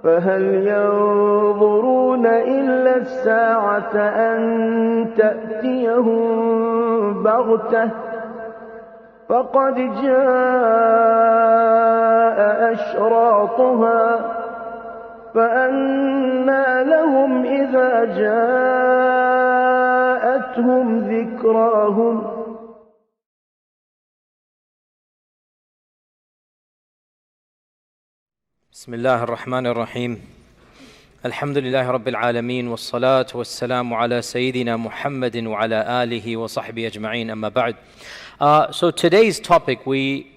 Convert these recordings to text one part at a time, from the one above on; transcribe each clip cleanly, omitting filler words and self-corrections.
فهل ينظرون إلا الساعة أن تأتيهم بغتة فقد جاء أشراطها فأنى لهم إذا جاءتهم ذكراهم بسم الله الرحمن الرحيم الحمد لله رب العالمين والصلاة والسلام على سيدنا محمد وعلى آله وصحبه أجمعين أما بعد. So today's topic we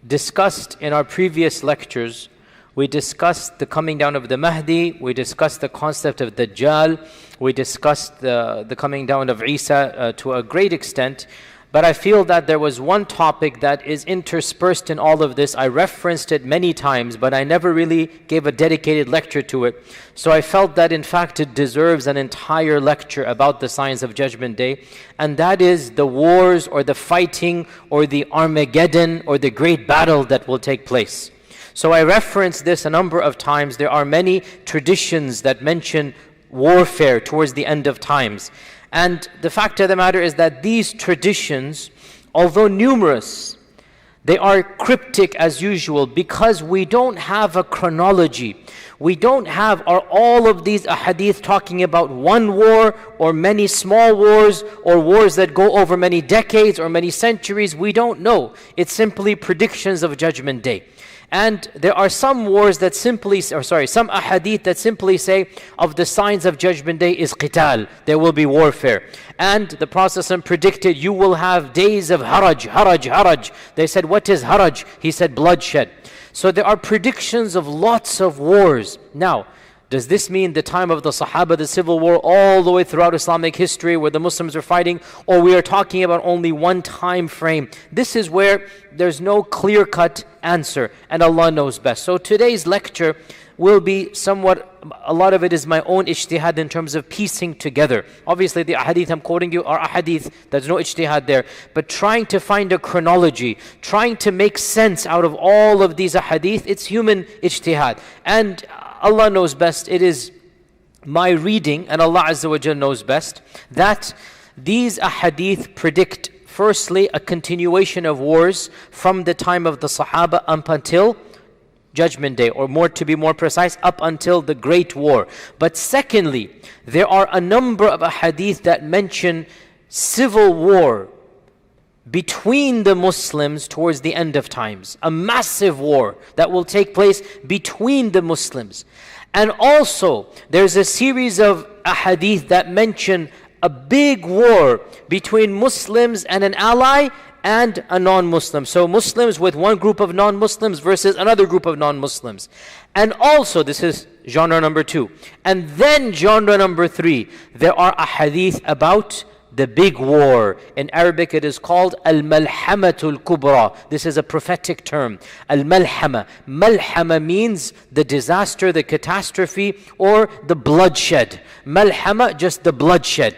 discussed in our previous lectures. We discussed the coming down of the Mahdi, we discussed the concept of Dajjal, we discussed the coming down of Isa to a great extent. But I feel that there was one topic that is interspersed in all of this. I referenced it many times, but I never really gave a dedicated lecture to it. So I felt that in fact it deserves an entire lecture about the Signs of Judgment Day. And that is the wars or the fighting or the Armageddon or the great battle that will take place. So I referenced this a number of times. There are many traditions that mention warfare towards the end of times. And the fact of the matter is that these traditions, although numerous, they are cryptic as usual because we don't have a chronology. We don't have all of these ahadith talking about one war or many small wars or wars that go over many decades or many centuries. We don't know. It's simply predictions of Judgment Day. And there are some wars that some ahadith that simply say of the signs of Judgment Day is qital, there will be warfare. And the Prophet predicted you will have days of haraj. They said, what is haraj? He said, bloodshed. So there are predictions of lots of wars. Now, does this mean the time of the Sahaba, the civil war, all the way throughout Islamic history where the Muslims are fighting, or we are talking about only one time frame? This is where there's no clear-cut answer, and Allah knows best. So today's lecture will be somewhat, a lot of it is my own ijtihad in terms of piecing together. Obviously the ahadith I'm quoting you are ahadith, there's no ijtihad there, but trying to find a chronology, trying to make sense out of all of these ahadith, it's human ijtihad. And Allah knows best, it is my reading, and Allah Azza wa Jal knows best, that these ahadith predict firstly a continuation of wars from the time of the Sahaba up until Judgment Day, or to be more precise, up until the Great War. But secondly, there are a number of ahadith that mention civil war between the Muslims towards the end of times. A massive war that will take place between the Muslims. And also, there's a series of ahadith that mention a big war between Muslims and an ally and a non-Muslim. So Muslims with one group of non-Muslims versus another group of non-Muslims. And also, this is genre number 2. And then genre number 3, there are ahadith about the big war. In Arabic it is called al-malhamatul kubra. This is a prophetic term. Al-malhama. Malhama means the disaster, the catastrophe, or the bloodshed. Malhama, just the bloodshed.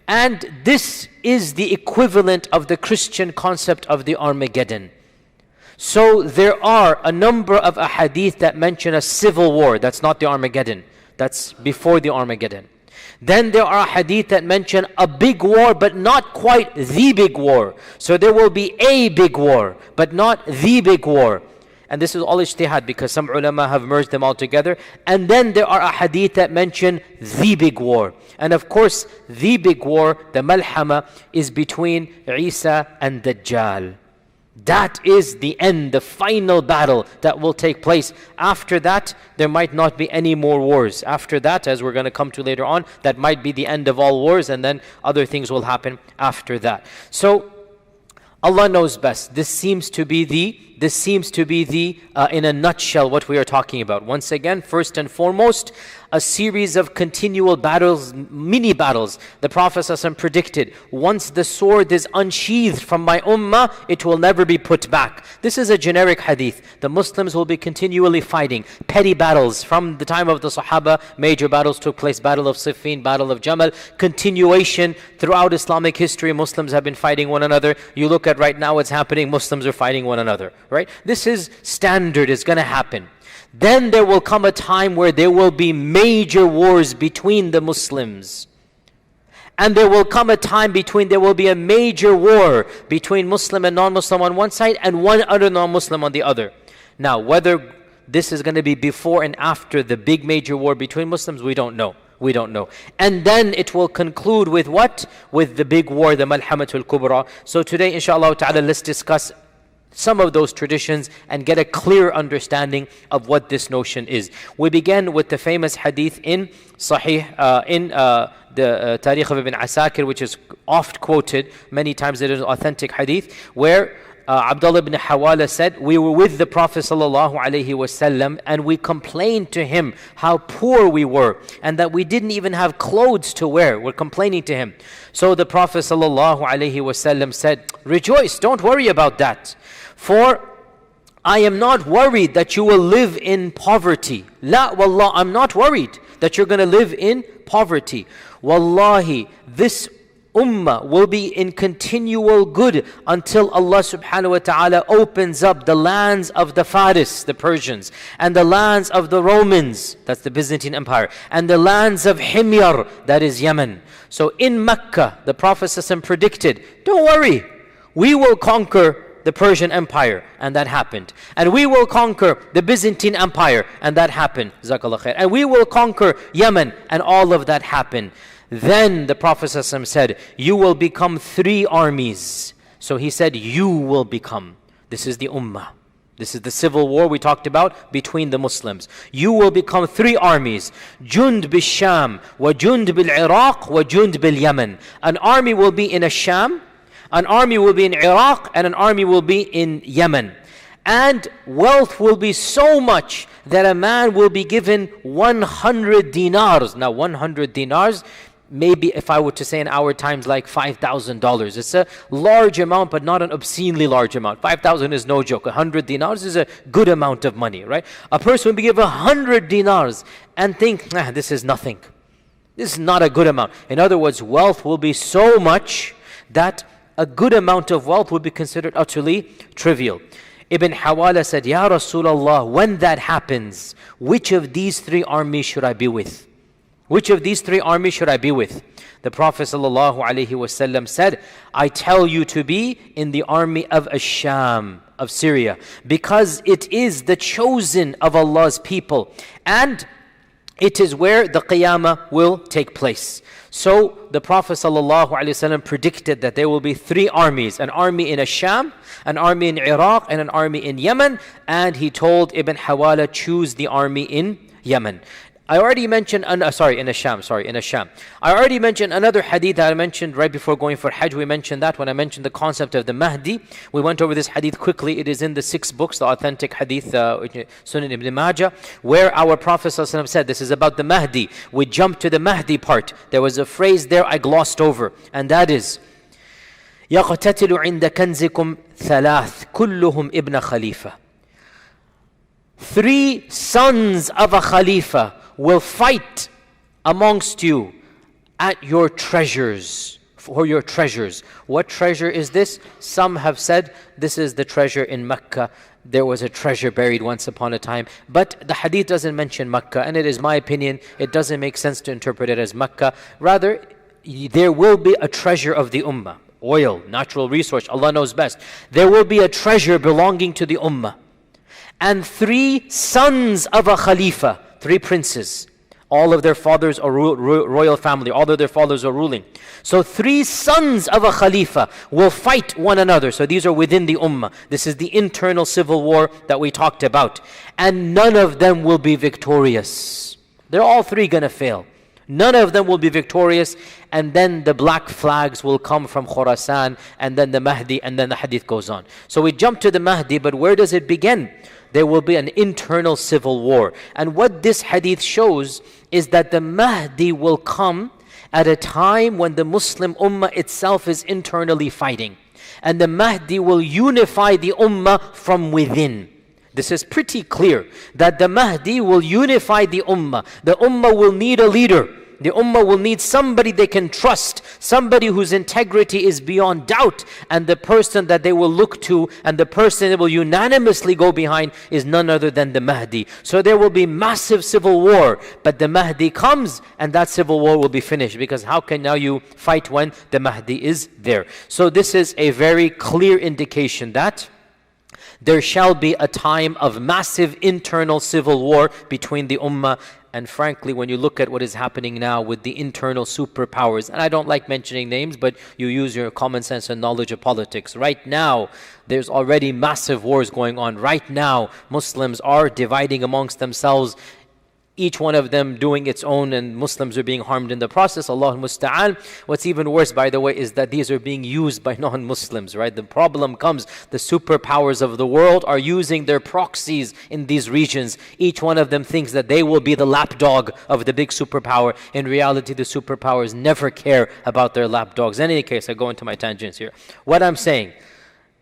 And this is the equivalent of the Christian concept of the Armageddon. So there are a number of ahadith that mention a civil war. That's not the Armageddon. That's before the Armageddon. Then there are hadith that mention a big war, but not quite the big war. So there will be a big war, but not the big war. And this is all ijtihad because some ulama have merged them all together. And then there are hadith that mention the big war. And of course, the big war, the malhama, is between Isa and Dajjal. That is the end, the final battle that will take place. After that, there might not be any more wars. After that, as we're going to come to later on, that might be the end of all wars, and then other things will happen after that. So, Allah knows best. This seems to be in a nutshell, what we are talking about. Once again, first and foremost, a series of continual battles, mini battles. The Prophet ﷺ predicted, once the sword is unsheathed from my ummah, it will never be put back. This is a generic hadith. The Muslims will be continually fighting petty battles. From the time of the Sahaba, major battles took place, Battle of Siffin, Battle of Jamal, continuation throughout Islamic history. Muslims have been fighting one another. You look at right now what's happening, Muslims are fighting one another, right? This is standard, it's going to happen. Then there will come a time where there will be major wars between the Muslims. And there will come a time there will be a major war between Muslim and non-Muslim on one side and one other non-Muslim on the other. Now, whether this is going to be before and after the big major war between Muslims, we don't know. We don't know. And then it will conclude with what? With the big war, the Malhamatul Kubra. So today, inshallah ta'ala, let's discuss some of those traditions and get a clear understanding of what this notion is. We begin with the famous hadith in Sahih, the Tarikh of Ibn Asakir, which is oft quoted many times. It is an authentic hadith where Abdullah ibn Hawala said, we were with the Prophet ﷺ and we complained to him how poor we were and that we didn't even have clothes to wear. We're complaining to him. So the Prophet ﷺ said, rejoice, don't worry about that. For I am not worried that you will live in poverty. La wallah, I'm not worried that you're going to live in poverty. Wallahi, this ummah will be in continual good until Allah subhanahu wa ta'ala opens up the lands of the Faris, the Persians, and the lands of the Romans, that's the Byzantine Empire, and the lands of Himyar, that is Yemen. So in Mecca, the Prophet ﷺ predicted, don't worry, we will conquer the Persian Empire, and that happened. And we will conquer the Byzantine Empire, and that happened. Jazakallah khair. And we will conquer Yemen, and all of that happened. Then the Prophet ﷺ said, you will become 3 armies. So he said, you will become. This is the ummah. This is the civil war we talked about between the Muslims. You will become 3 armies. Jund bil Sham, wa Jund bil Iraq, wa Jund bil Yemen. An army will be in Sham, an army will be in Iraq, and an army will be in Yemen. And wealth will be so much that a man will be given 100 dinars. Now 100 dinars, maybe if I were to say in our times, like $5,000. It's a large amount, but not an obscenely large amount. 5,000 is no joke. 100 dinars is a good amount of money, right? A person will be given 100 dinars and think, this is nothing. This is not a good amount. In other words, wealth will be so much that a good amount of wealth would be considered utterly trivial. Ibn Hawala said, Ya Rasulullah, when that happens, which of these 3 armies should I be with? Which of these 3 armies should I be with? The Prophet ﷺ said, I tell you to be in the army of Ash-Sham, of Syria, because it is the chosen of Allah's people, and it is where the Qiyamah will take place. So the Prophet ﷺ predicted that there will be 3 armies, an army in Ash-Sham, an army in Iraq, and an army in Yemen. And he told Ibn Hawala, choose the army in Yemen. I already mentioned, in Ash-Sham. I already mentioned another hadith that I mentioned right before going for Hajj. We mentioned that when I mentioned the concept of the Mahdi. We went over this hadith quickly. It is in the 6 books, the authentic hadith, Sunan Ibn Majah, where our Prophet ﷺ said, this is about the Mahdi. We jumped to the Mahdi part. There was a phrase there I glossed over, and that is, يَقْتَتِلُ عِنْدَ كَنْزِكُمْ ثَلَاث كُلُّهُمْ إِبْنَ خَلِيفَةٍ. 3 sons of a Khalifa will fight amongst you at your treasures, for your treasures. What treasure is this? Some have said this is the treasure in Mecca. There was a treasure buried once upon a time. But the hadith doesn't mention Mecca, and it is my opinion, it doesn't make sense to interpret it as Mecca. Rather, there will be a treasure of the ummah. Oil, natural resource, Allah knows best. There will be a treasure belonging to the ummah. And 3 sons of a Khalifa, 3 princes. All of their fathers are royal family. All of their fathers are ruling. So 3 sons of a Khalifa will fight one another. So these are within the ummah. This is the internal civil war that we talked about. And none of them will be victorious. They're all 3 going to fail. None of them will be victorious. And then the black flags will come from Khurasan, and then the Mahdi, and then the hadith goes on. So we jump to the Mahdi, but where does it begin? There will be an internal civil war. And what this hadith shows is that the Mahdi will come at a time when the Muslim ummah itself is internally fighting. And the Mahdi will unify the ummah from within. This is pretty clear, that the Mahdi will unify the ummah. The ummah will need a leader. The ummah will need somebody they can trust, somebody whose integrity is beyond doubt, and the person that they will look to and the person they will unanimously go behind is none other than the Mahdi. So there will be massive civil war, but the Mahdi comes and that civil war will be finished, because how can now you fight when the Mahdi is there? So this is a very clear indication that there shall be a time of massive internal civil war between the ummah. And frankly, when you look at what is happening now with the internal superpowers, and I don't like mentioning names, but you use your common sense and knowledge of politics. Right now, there's already massive wars going on. Right now, Muslims are dividing amongst themselves, each one of them doing its own, and Muslims are being harmed in the process. Allahul Musta'an. What's even worse, by the way, is that these are being used by non-Muslims, right? The problem comes, the superpowers of the world are using their proxies in these regions. Each one of them thinks that they will be the lapdog of the big superpower. In reality, the superpowers never care about their lapdogs. In any case, I go into my tangents here. What I'm saying,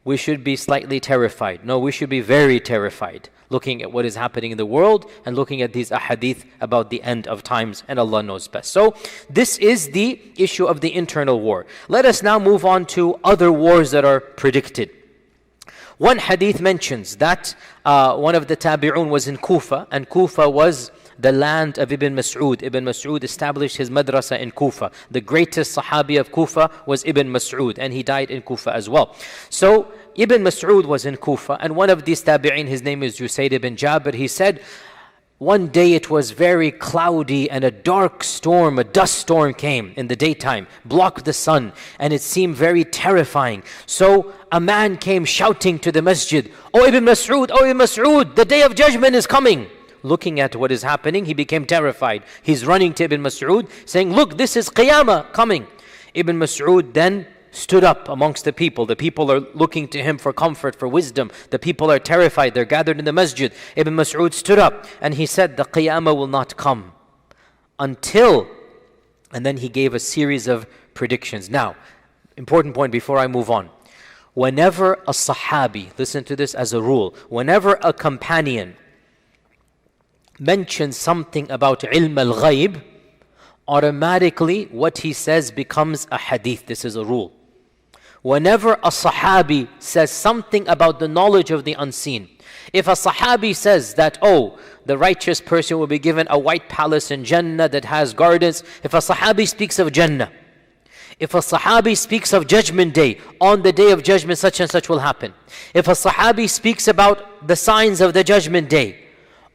we should be slightly terrified. No, we should be very terrified, looking at what is happening in the world and looking at these ahadith about the end of times, and Allah knows best. So this is the issue of the internal war. Let us now move on to other wars that are predicted. One hadith mentions that one of the tabi'un was in Kufa, and Kufa was the land of Ibn Mas'ud. Ibn Mas'ud established his madrasa in Kufa. The greatest sahabi of Kufa was Ibn Mas'ud, and he died in Kufa as well. So Ibn Mas'ud was in Kufa, and one of these tabi'in, his name is Usayd ibn Jabir, he said, one day it was very cloudy and a dark storm, a dust storm came in the daytime, blocked the sun, and it seemed very terrifying. So a man came shouting to the masjid, "Oh Ibn Mas'ud, oh Ibn Mas'ud, the day of judgment is coming." Looking at what is happening, he became terrified. He's running to Ibn Mas'ud saying, "Look, this is Qiyamah coming." Ibn Mas'ud then stood up amongst the people. The people are looking to him for comfort, for wisdom. The people are terrified. They're gathered in the masjid. Ibn Mas'ud stood up and he said, "The Qiyamah will not come until..." And then he gave a series of predictions. Now, important point before I move on. Whenever a sahabi, listen to this as a rule, whenever a companion mentions something about ilm al-ghayb, automatically what he says becomes a hadith. This is a rule. Whenever a sahabi says something about the knowledge of the unseen, if a sahabi says that, oh, the righteous person will be given a white palace in Jannah that has gardens, if a sahabi speaks of Jannah, if a sahabi speaks of Judgment Day, on the Day of Judgment such and such will happen, if a sahabi speaks about the signs of the Judgment Day,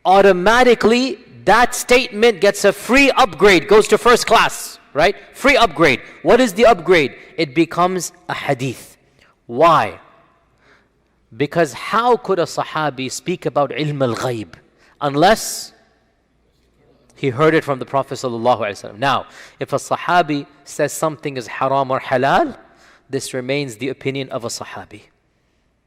automatically that statement gets a free upgrade, goes to first class, right? Free upgrade. What is the upgrade? It becomes a hadith. Why? Because how could a sahabi speak about ilm al-ghayb unless he heard it from the Prophet ﷺ? Now, if a sahabi says something is haram or halal, this remains the opinion of a sahabi.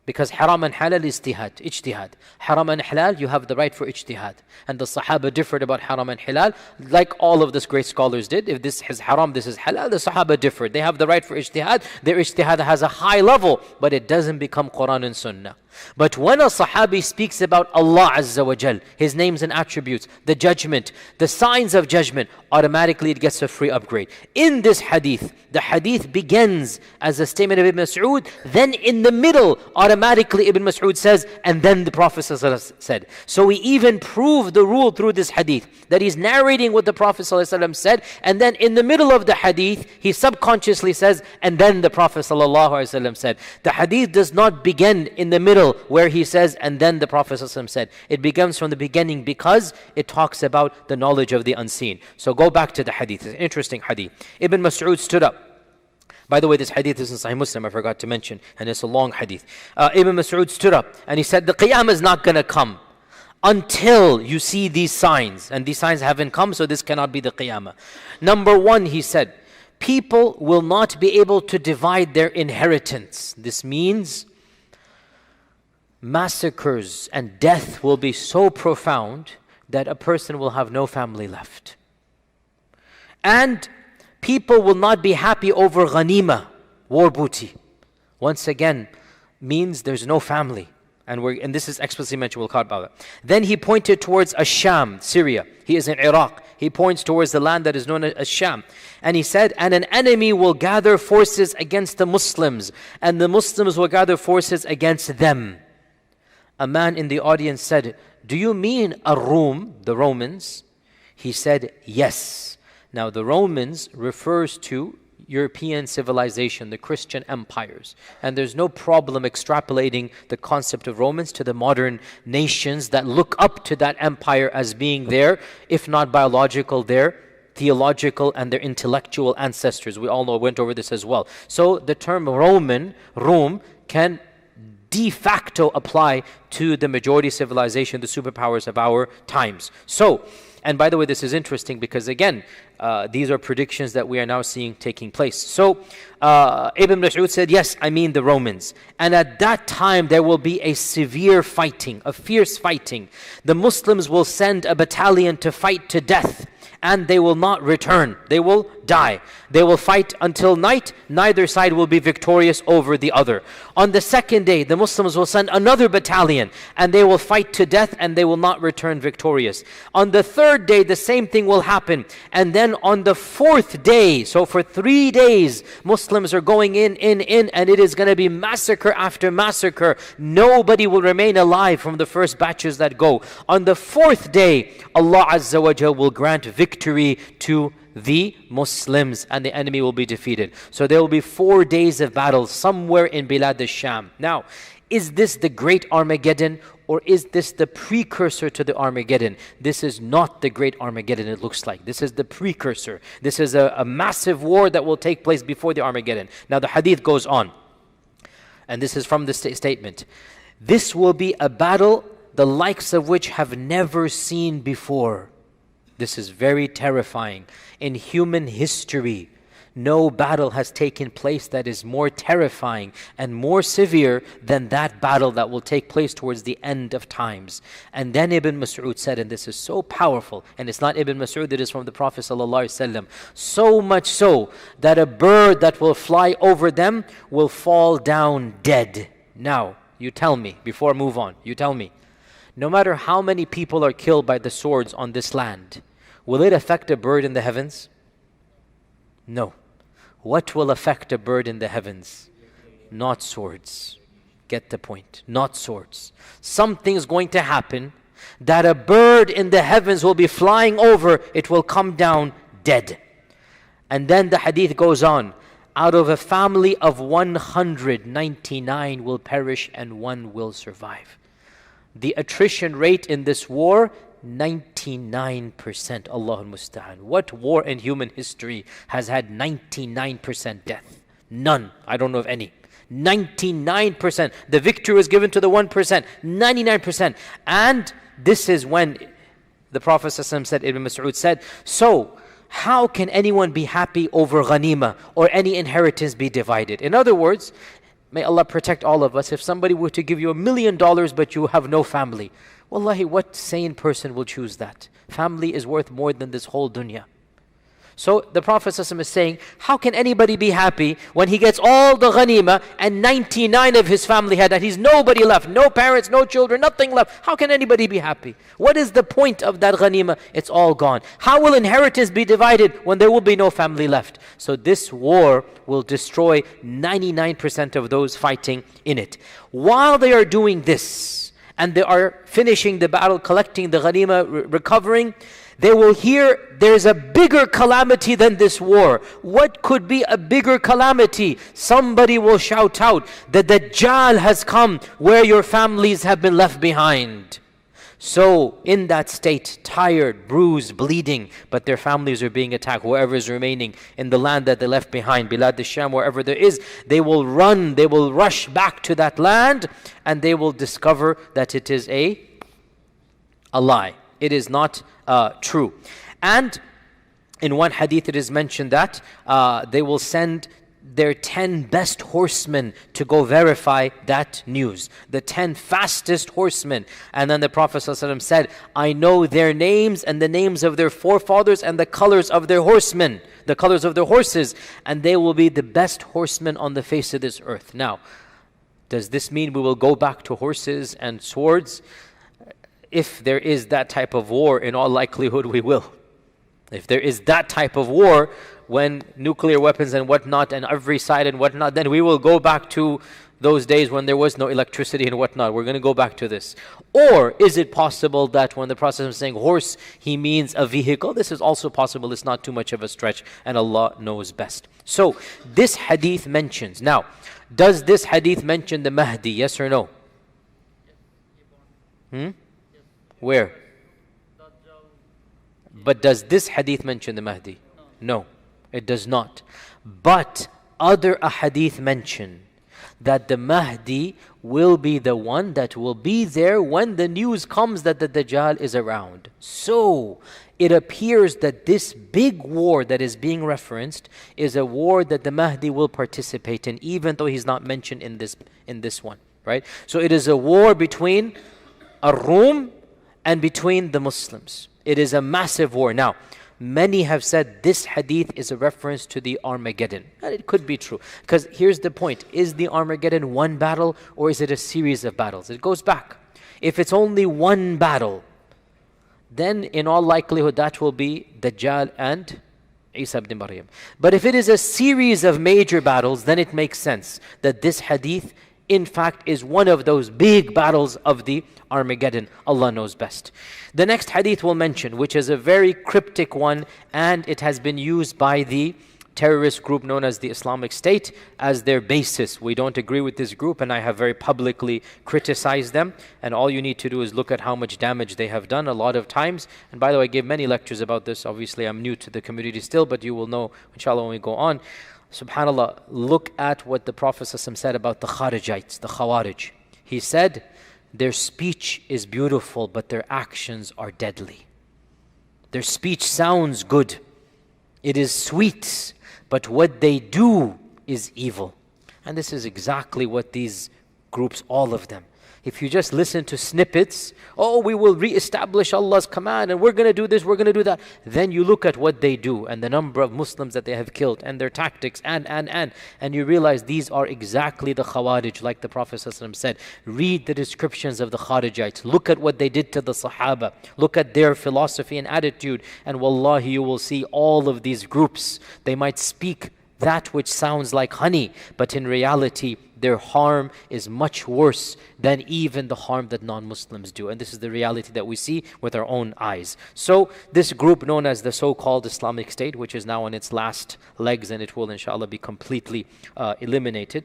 Because haram and halal is ijtihad. Haram and halal, you have the right for ijtihad. And the Sahaba differed about haram and halal, like all of these great scholars did. If this is haram, this is halal, the Sahaba differed. They have the right for ijtihad. Their ijtihad has a high level, but it doesn't become Quran and Sunnah. But when a Sahabi speaks about Allah Azza wa Jal, His names and attributes, the judgment, the signs of judgment, automatically it gets a free upgrade. In this hadith, the hadith begins as a statement of Ibn Mas'ud, then in the middle, automatically Ibn Mas'ud says, and then the Prophet said. So we even prove the rule through this hadith, that he's narrating what the Prophet said, and then in the middle of the hadith, he subconsciously says, and then the Prophet said. The hadith does not begin in the middle where he says, and then the Prophet said. It begins from the beginning because it talks about the knowledge of the unseen. So go back to the hadith. It's an interesting hadith. Ibn Mas'ud stood up. By the way, this hadith is in Sahih Muslim, I forgot to mention, and it's a long hadith. Ibn Mas'ud stood up and he said, the Qiyamah is not going to come until you see these signs. And these signs haven't come, so this cannot be the Qiyamah. Number one, he said, people will not be able to divide their inheritance. This means massacres and death will be so profound that a person will have no family left. And people will not be happy over ghanima, war booty. Once again, means there's no family. And this is explicitly mentioned, we'll talk about it. Then he pointed towards Asham, Syria. He is in Iraq. He points towards the land that is known as Sham. And he said, and an enemy will gather forces against the Muslims, and the Muslims will gather forces against them. A man in the audience said, do you mean Ar-Rum, the Romans? He said, yes. Now the Romans refers to European civilization, the Christian empires. And there's no problem extrapolating the concept of Romans to the modern nations that look up to that empire as being their, if not biological, their theological and their intellectual ancestors. We all know, went over this as well. So the term Rome, can de facto apply to the majority civilization, the superpowers of our times. So, and by the way, this is interesting because again, these are predictions that we are now seeing taking place. So, Ibn Mas'ud said, yes, I mean the Romans. And at that time, there will be a severe fighting, a fierce fighting. The Muslims will send a battalion to fight to death, and they will not return. They will die. They will fight until night. Neither side will be victorious over the other. On the second day, the Muslims will send another battalion, and they will fight to death, and they will not return victorious. On the third day, the same thing will happen. And then on the fourth day, so for 3 days, Muslims are going in, and it is going to be massacre after massacre. Nobody will remain alive from the first batches that go. On the fourth day, Allah Azza wa Jal will grant victory to the Muslims, and the enemy will be defeated. So there will be 4 days of battle somewhere in Bilad al-Sham. Now, is this the great Armageddon, or is this the precursor to the Armageddon? This is not the great Armageddon, it looks like. This is the precursor. This is a massive war that will take place before the Armageddon. Now the hadith goes on, and this is from the statement. This will be a battle the likes of which have never seen before. This is very terrifying. In human history, no battle has taken place that is more terrifying and more severe than that battle that will take place towards the end of times. And then Ibn Mas'ud said, and this is so powerful, and it's not Ibn Mas'ud, it is from the Prophet ﷺ, so much so that a bird that will fly over them will fall down dead. Now, you tell me, before I move on, you tell me, no matter how many people are killed by the swords on this land, will it affect a bird in the heavens? No. What will affect a bird in the heavens? Not swords. Get the point. Not swords. Something's going to happen that a bird in the heavens will be flying over, it will come down dead. And then the hadith goes on. Out of a family of 199 will perish and 1 will survive. The attrition rate in this war, 99%. Allahul Musta'an. What war in human history has had 99% death? None. I don't know of any. 99%. The victory was given to the 1%. 99%. And this is when the Prophet ﷺ said, Ibn Mas'ud said, so how can anyone be happy over ghanima or any inheritance be divided? In other words, may Allah protect all of us. If somebody were to give you $1 million but you have no family, wallahi, what sane person will choose that? Family is worth more than this whole dunya. So the Prophet ﷺ is saying, how can anybody be happy when he gets all the ghanima and 99 of his family had that? He's nobody left, no parents, no children, nothing left. How can anybody be happy? What is the point of that ghanima? It's all gone. How will inheritance be divided when there will be no family left? So this war will destroy 99% of those fighting in it. While they are doing this, and they are finishing the battle, collecting the ghanima, recovering, they will hear there's a bigger calamity than this war. What could be a bigger calamity? Somebody will shout out, the Dajjal has come where your families have been left behind. So in that state, tired, bruised, bleeding, but their families are being attacked, whoever is remaining in the land that they left behind, Bilad al-Sham, wherever there is, they will run, they will rush back to that land, and they will discover that it is a lie. It is not true. And in one hadith it is mentioned that they will send their 10 best horsemen to go verify that news. The 10 fastest horsemen. And then the Prophet ﷺ said, I know their names and the names of their forefathers and the colors of their horsemen, the colors of their horses, and they will be the best horsemen on the face of this earth. Now, Does this mean we will go back to horses and swords? If there is that type of war, in all likelihood we will. If there is that type of war, when nuclear weapons and whatnot and every side and whatnot, then we will go back to those days when there was no electricity and whatnot. We're going to go back to this. Or is it possible that when the Prophet is saying horse, he means a vehicle? This is also possible. It's not too much of a stretch, and Allah knows best. So this hadith mentions. Now, does this hadith mention the Mahdi? Yes or no? Where? But does this hadith mention the Mahdi? No, it does not. But other ahadith mention that the Mahdi will be the one that will be there when the news comes that the Dajjal is around. So it appears that this big war that is being referenced is a war that the Mahdi will participate in, even though he's not mentioned in this one, right? So it is a war between Ar-Rum and between the Muslims. It is a massive war. Now, many have said this hadith is a reference to the Armageddon. And it could be true. Because here's the point. Is the Armageddon one battle or is it a series of battles? It goes back. If it's only one battle, then in all likelihood that will be Dajjal and Isa ibn Maryam. But if it is a series of major battles, then it makes sense that this hadith in fact is one of those big battles of the Armageddon. Allah knows best. The next hadith we'll mention, which is a very cryptic one, and it has been used by the terrorist group known as the Islamic State as their basis. We don't agree with this group, and I have very publicly criticized them, and all you need to do is look at how much damage they have done a lot of times. And by the way, I gave many lectures about this. Obviously I'm new to the community still, but you will know inshallah when we go on. SubhanAllah, look at what the Prophet said about the Kharijites, the Khawarij. He said, their speech is beautiful, but their actions are deadly. Their speech sounds good. It is sweet, but what they do is evil. And this is exactly what these groups, all of them. If you just listen to snippets, oh, we will re-establish Allah's command and we're going to do this, we're going to do that. Then you look at what they do and the number of Muslims that they have killed and their tactics and you realize these are exactly the Khawarij, like the Prophet ﷺ said. Read the descriptions of the Kharijites. Look at what they did to the Sahaba. Look at their philosophy and attitude. And wallahi, you will see all of these groups. They might speak that which sounds like honey, but in reality, their harm is much worse than even the harm that non-Muslims do. And this is the reality that we see with our own eyes. So this group known as the so-called Islamic State, which is now on its last legs and it will inshallah be completely eliminated.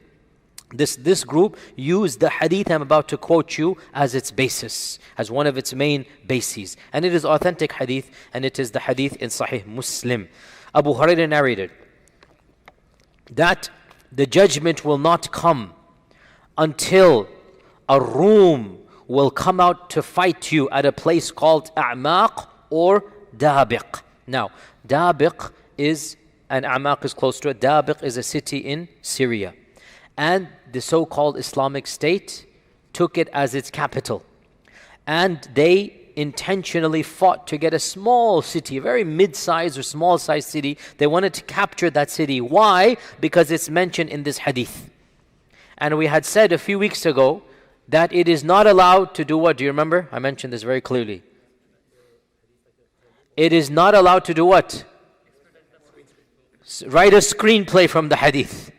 This group used the hadith I'm about to quote you as its basis, as one of its main bases. And it is authentic hadith, and it is the hadith in Sahih Muslim. Abu Hurairah narrated that the judgment will not come until a room will come out to fight you at a place called A'maq or Dabiq. Now, Dabiq is, and A'maq is close to it, Dabiq is a city in Syria. And the so-called Islamic State took it as its capital. And they intentionally fought to get a small city, a very mid-sized or small-sized city. They wanted to capture that city. Why? Because it's mentioned in this hadith. And we had said a few weeks ago that it is not allowed to do what? Do you remember? I mentioned this very clearly. It is not allowed to do what? Write a screenplay from the hadith.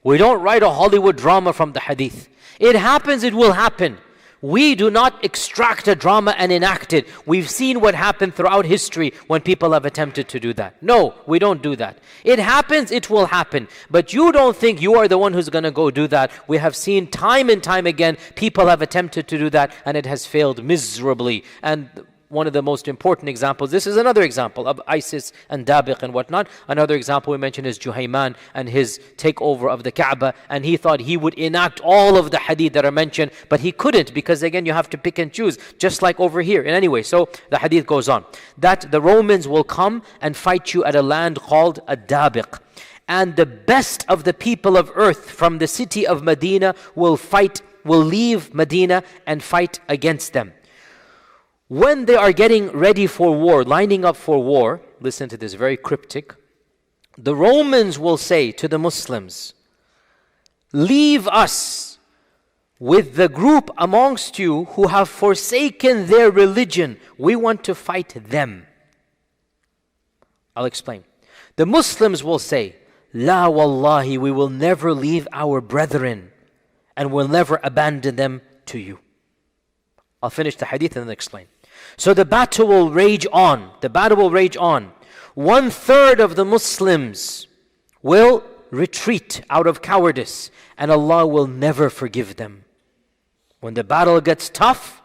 We don't write a Hollywood drama from the hadith. It happens, it will happen. We do not extract a drama and enact it. We've seen what happened throughout history when people have attempted to do that. No, we don't do that. It happens, it will happen. But you don't think you are the one who's going to go do that. We have seen time and time again, people have attempted to do that and it has failed miserably. And one of the most important examples, this is another example of ISIS and Dabiq and whatnot. Another example we mentioned is Juhayman and his takeover of the Kaaba, and he thought he would enact all of the hadith that are mentioned, but he couldn't, because again you have to pick and choose, just like over here. And anyway, so the hadith goes on, that the Romans will come and fight you at a land called Dabiq. And the best of the people of earth from the city of Medina will leave Medina and fight against them. When they are getting ready for war, lining up for war, listen to this, very cryptic. The Romans will say to the Muslims, leave us with the group amongst you who have forsaken their religion. We want to fight them. I'll explain. The Muslims will say, La wallahi, we will never leave our brethren and will never abandon them to you. I'll finish the hadith and then explain. So the battle will rage on. The battle will rage on. 1/3 of the Muslims will retreat out of cowardice, and Allah will never forgive them. When the battle gets tough,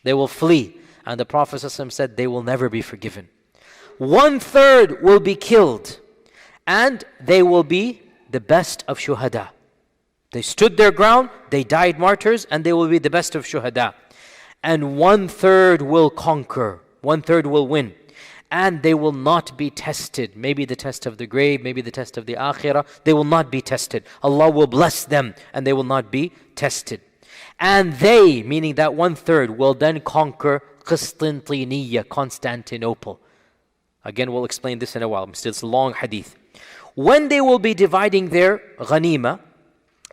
they will flee. And the Prophet ﷺ said they will never be forgiven. 1/3 will be killed, and they will be the best of shuhada. They stood their ground, they died martyrs, and they will be the best of shuhada. And 1/3 will conquer, 1/3 will win. And they will not be tested. Maybe the test of the grave, maybe the test of the akhirah. They will not be tested. Allah will bless them and they will not be tested. And they, meaning that 1/3, will then conquer Constantinople. Again, we'll explain this in a while. It's a long hadith. When they will be dividing their ghanima,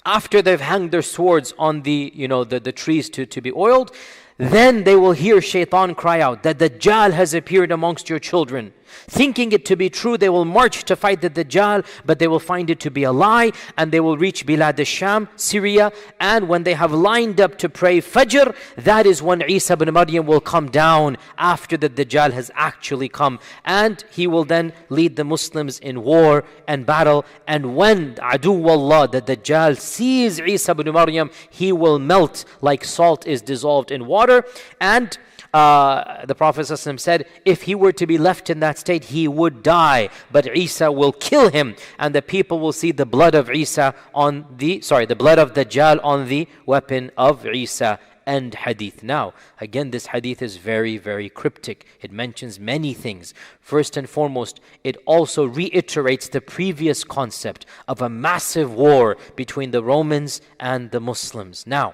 after they've hanged their swords on the trees to be oiled, then they will hear Shaitan cry out that Dajjal has appeared amongst your children. Thinking it to be true, they will march to fight the Dajjal, but they will find it to be a lie, and they will reach Bilad al-Sham, Syria, and when they have lined up to pray Fajr, that is when Isa ibn Maryam will come down after the Dajjal has actually come, and he will then lead the Muslims in war and battle. And when Aduwallah, the Dajjal, sees Isa ibn Maryam, he will melt like salt is dissolved in water. And the Prophet ﷺ said, if he were to be left in that state, he would die, but Isa will kill him, and the people will see the blood of the blood of Dajjal on the weapon of Isa. End hadith. Now, again, this hadith is very, very cryptic. It mentions many things. First and foremost, it also reiterates the previous concept of a massive war between the Romans and the Muslims. Now,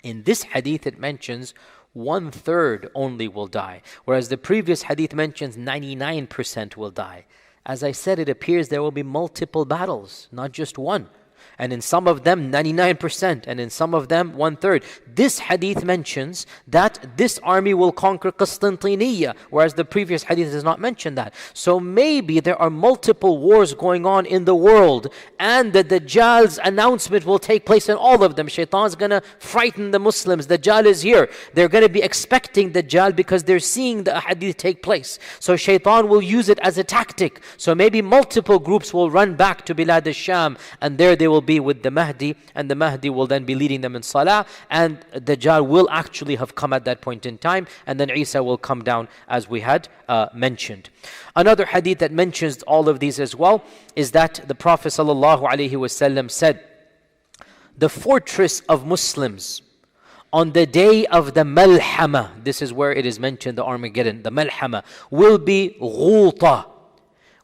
in this hadith, it mentions 1/3 only will die, whereas the previous hadith mentions 99% will die. As I said, it appears there will be multiple battles, not just one. And in some of them 99%, and in some of them 1/3. This hadith mentions that this army will conquer Constantinople, whereas the previous hadith does not mention that. So maybe there are multiple wars going on in the world, and the Dajjal's announcement will take place in all of them. Shaitan's going to frighten the Muslims. Dajjal is here. They're going to be expecting Dajjal because they're seeing the hadith take place. So Shaitan will use it as a tactic. So maybe multiple groups will run back to Bilad al-Sham, and there they will be with the Mahdi, and the Mahdi will then be leading them in Salah, and Dajjal will actually have come at that point in time, and then Isa will come down as we had mentioned. Another hadith that mentions all of these as well is that the Prophet ﷺ said, the fortress of Muslims on the day of the Malhama, this is where it is mentioned, the Armageddon, the Malhama, will be Ghuta,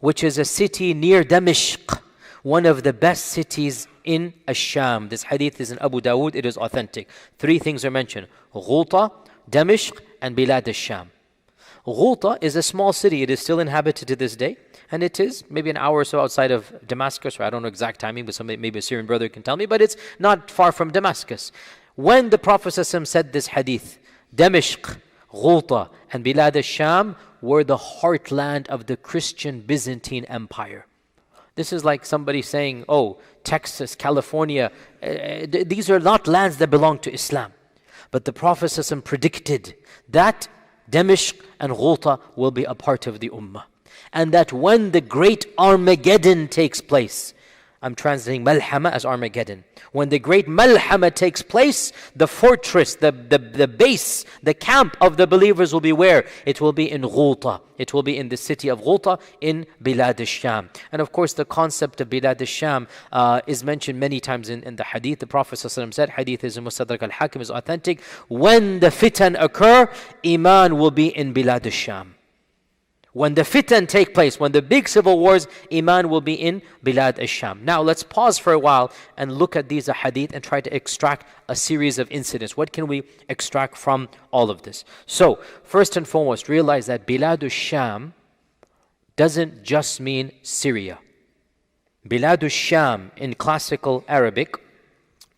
which is a city near Damashq, one of the best cities in Ash-Sham. This hadith is in Abu Dawood, it is authentic. 3 things are mentioned: Ghuta, Damashq, and Bilad al-Sham. Ghuta is a small city, it is still inhabited to this day, and it is maybe an hour or so outside of Damascus, or I don't know exact timing, but maybe a Syrian brother can tell me, but it's not far from Damascus. When the Prophet ﷺ said this hadith, Damashq, Ghuta, and Bilad al-Sham were the heartland of the Christian Byzantine Empire. This is like somebody saying, oh, Texas, California, these are not lands that belong to Islam. But the Prophet ﷺ predicted that Damashq and Ghuta will be a part of the Ummah. And that when the great Armageddon takes place, I'm translating Malhama as Armageddon. When the great Malhama takes place, the fortress, the base, the camp of the believers will be where? It will be in Ghuta. It will be in the city of Ghuta in Bilad al-Sham. And of course the concept of Bilad al-Sham is mentioned many times in the hadith. The Prophet ﷺ said, hadith is in Mustadrak al-Hakim, is authentic, when the fitan occur, Iman will be in Bilad al-Sham. When the fitan take place, when the big civil wars, Iman will be in Bilad al-Sham. Now let's pause for a while and look at these hadith and try to extract a series of incidents. What can we extract from all of this? So, first and foremost, realize that Bilad al-Sham doesn't just mean Syria. Bilad al-Sham in classical Arabic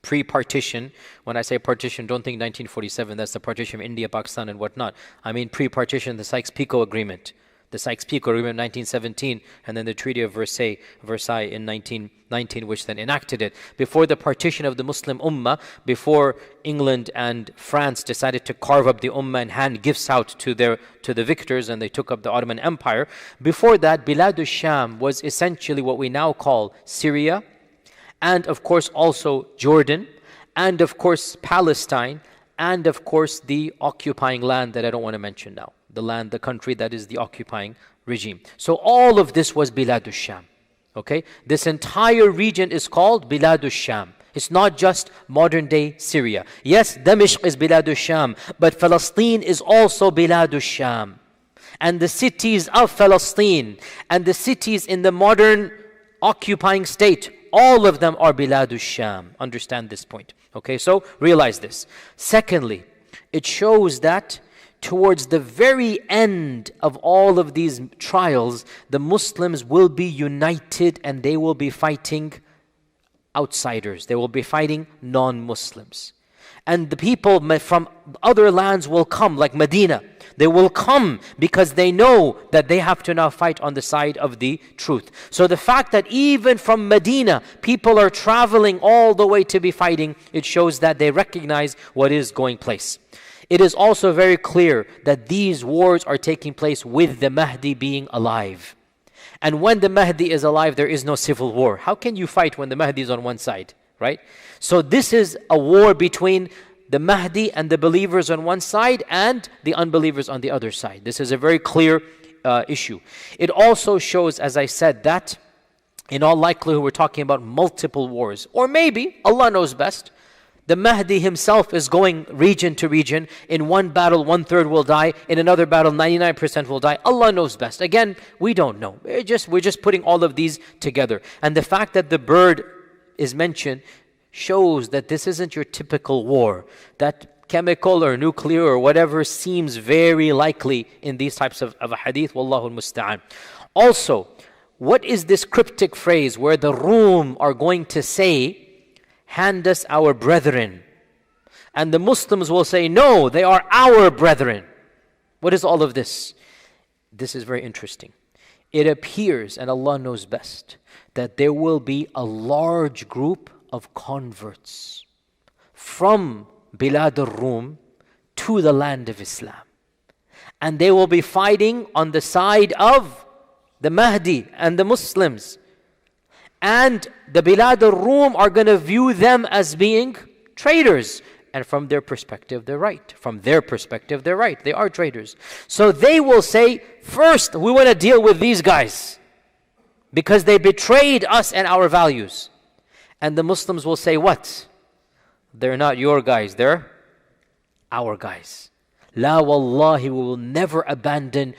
pre-partition. When I say partition, don't think 1947, that's the partition of India, Pakistan and whatnot. I mean pre-partition, the Sykes-Picot Agreement. The Sykes-Picot Agreement in 1917, and then the Treaty of Versailles in 1919, which then enacted it. Before the partition of the Muslim Ummah, before England and France decided to carve up the Ummah and hand gifts out to the victors, and they took up the Ottoman Empire, before that, Bilad al-Sham was essentially what we now call Syria, and of course also Jordan, and of course Palestine, and of course the occupying land that I don't want to mention now. The country that is the occupying regime. So all of this was Bilad al-Sham. Okay? This entire region is called Bilad al-Sham. It's not just modern day Syria. Yes, Damashq is Bilad al-Sham, but Palestine is also Bilad al-Sham. And the cities of Palestine and the cities in the modern occupying state, all of them are Bilad al-Sham. Understand this point. Okay, so realize this. Secondly, it shows that towards the very end of all of these trials, the Muslims will be united and they will be fighting outsiders. They will be fighting non-Muslims. And the people from other lands will come, like Medina. They will come because they know that they have to now fight on the side of the truth. So the fact that even from Medina, people are traveling all the way to be fighting, it shows that they recognize what is going place. It is also very clear that these wars are taking place with the Mahdi being alive. And when the Mahdi is alive, there is no civil war. How can you fight when the Mahdi is on one side, right? So this is a war between the Mahdi and the believers on one side and the unbelievers on the other side. This is a very clear issue. It also shows, as I said, that in all likelihood we're talking about multiple wars. Or maybe, Allah knows best, the Mahdi himself is going region to region. In one battle, 1/3 will die. In another battle, 99% will die. Allah knows best. Again, we don't know. We're just putting all of these together. And the fact that the bird is mentioned shows that this isn't your typical war. That chemical or nuclear or whatever seems very likely in these types of a hadith. Wallahu al-musta'an. Also, what is this cryptic phrase where the Rum are going to say, hand us our brethren? And the Muslims will say, no, they are our brethren. What is all of this? This is very interesting. It appears, and Allah knows best, that there will be a large group of converts from Bilad al-Rum to the land of Islam. And they will be fighting on the side of the Mahdi and the Muslims. And the Bilad al-Rum are going to view them as being traitors. And from their perspective, they're right. From their perspective, they're right. They are traitors. So they will say, first, we want to deal with these guys because they betrayed us and our values. And the Muslims will say, what? They're not your guys, they're our guys. La wallahi, we will never abandon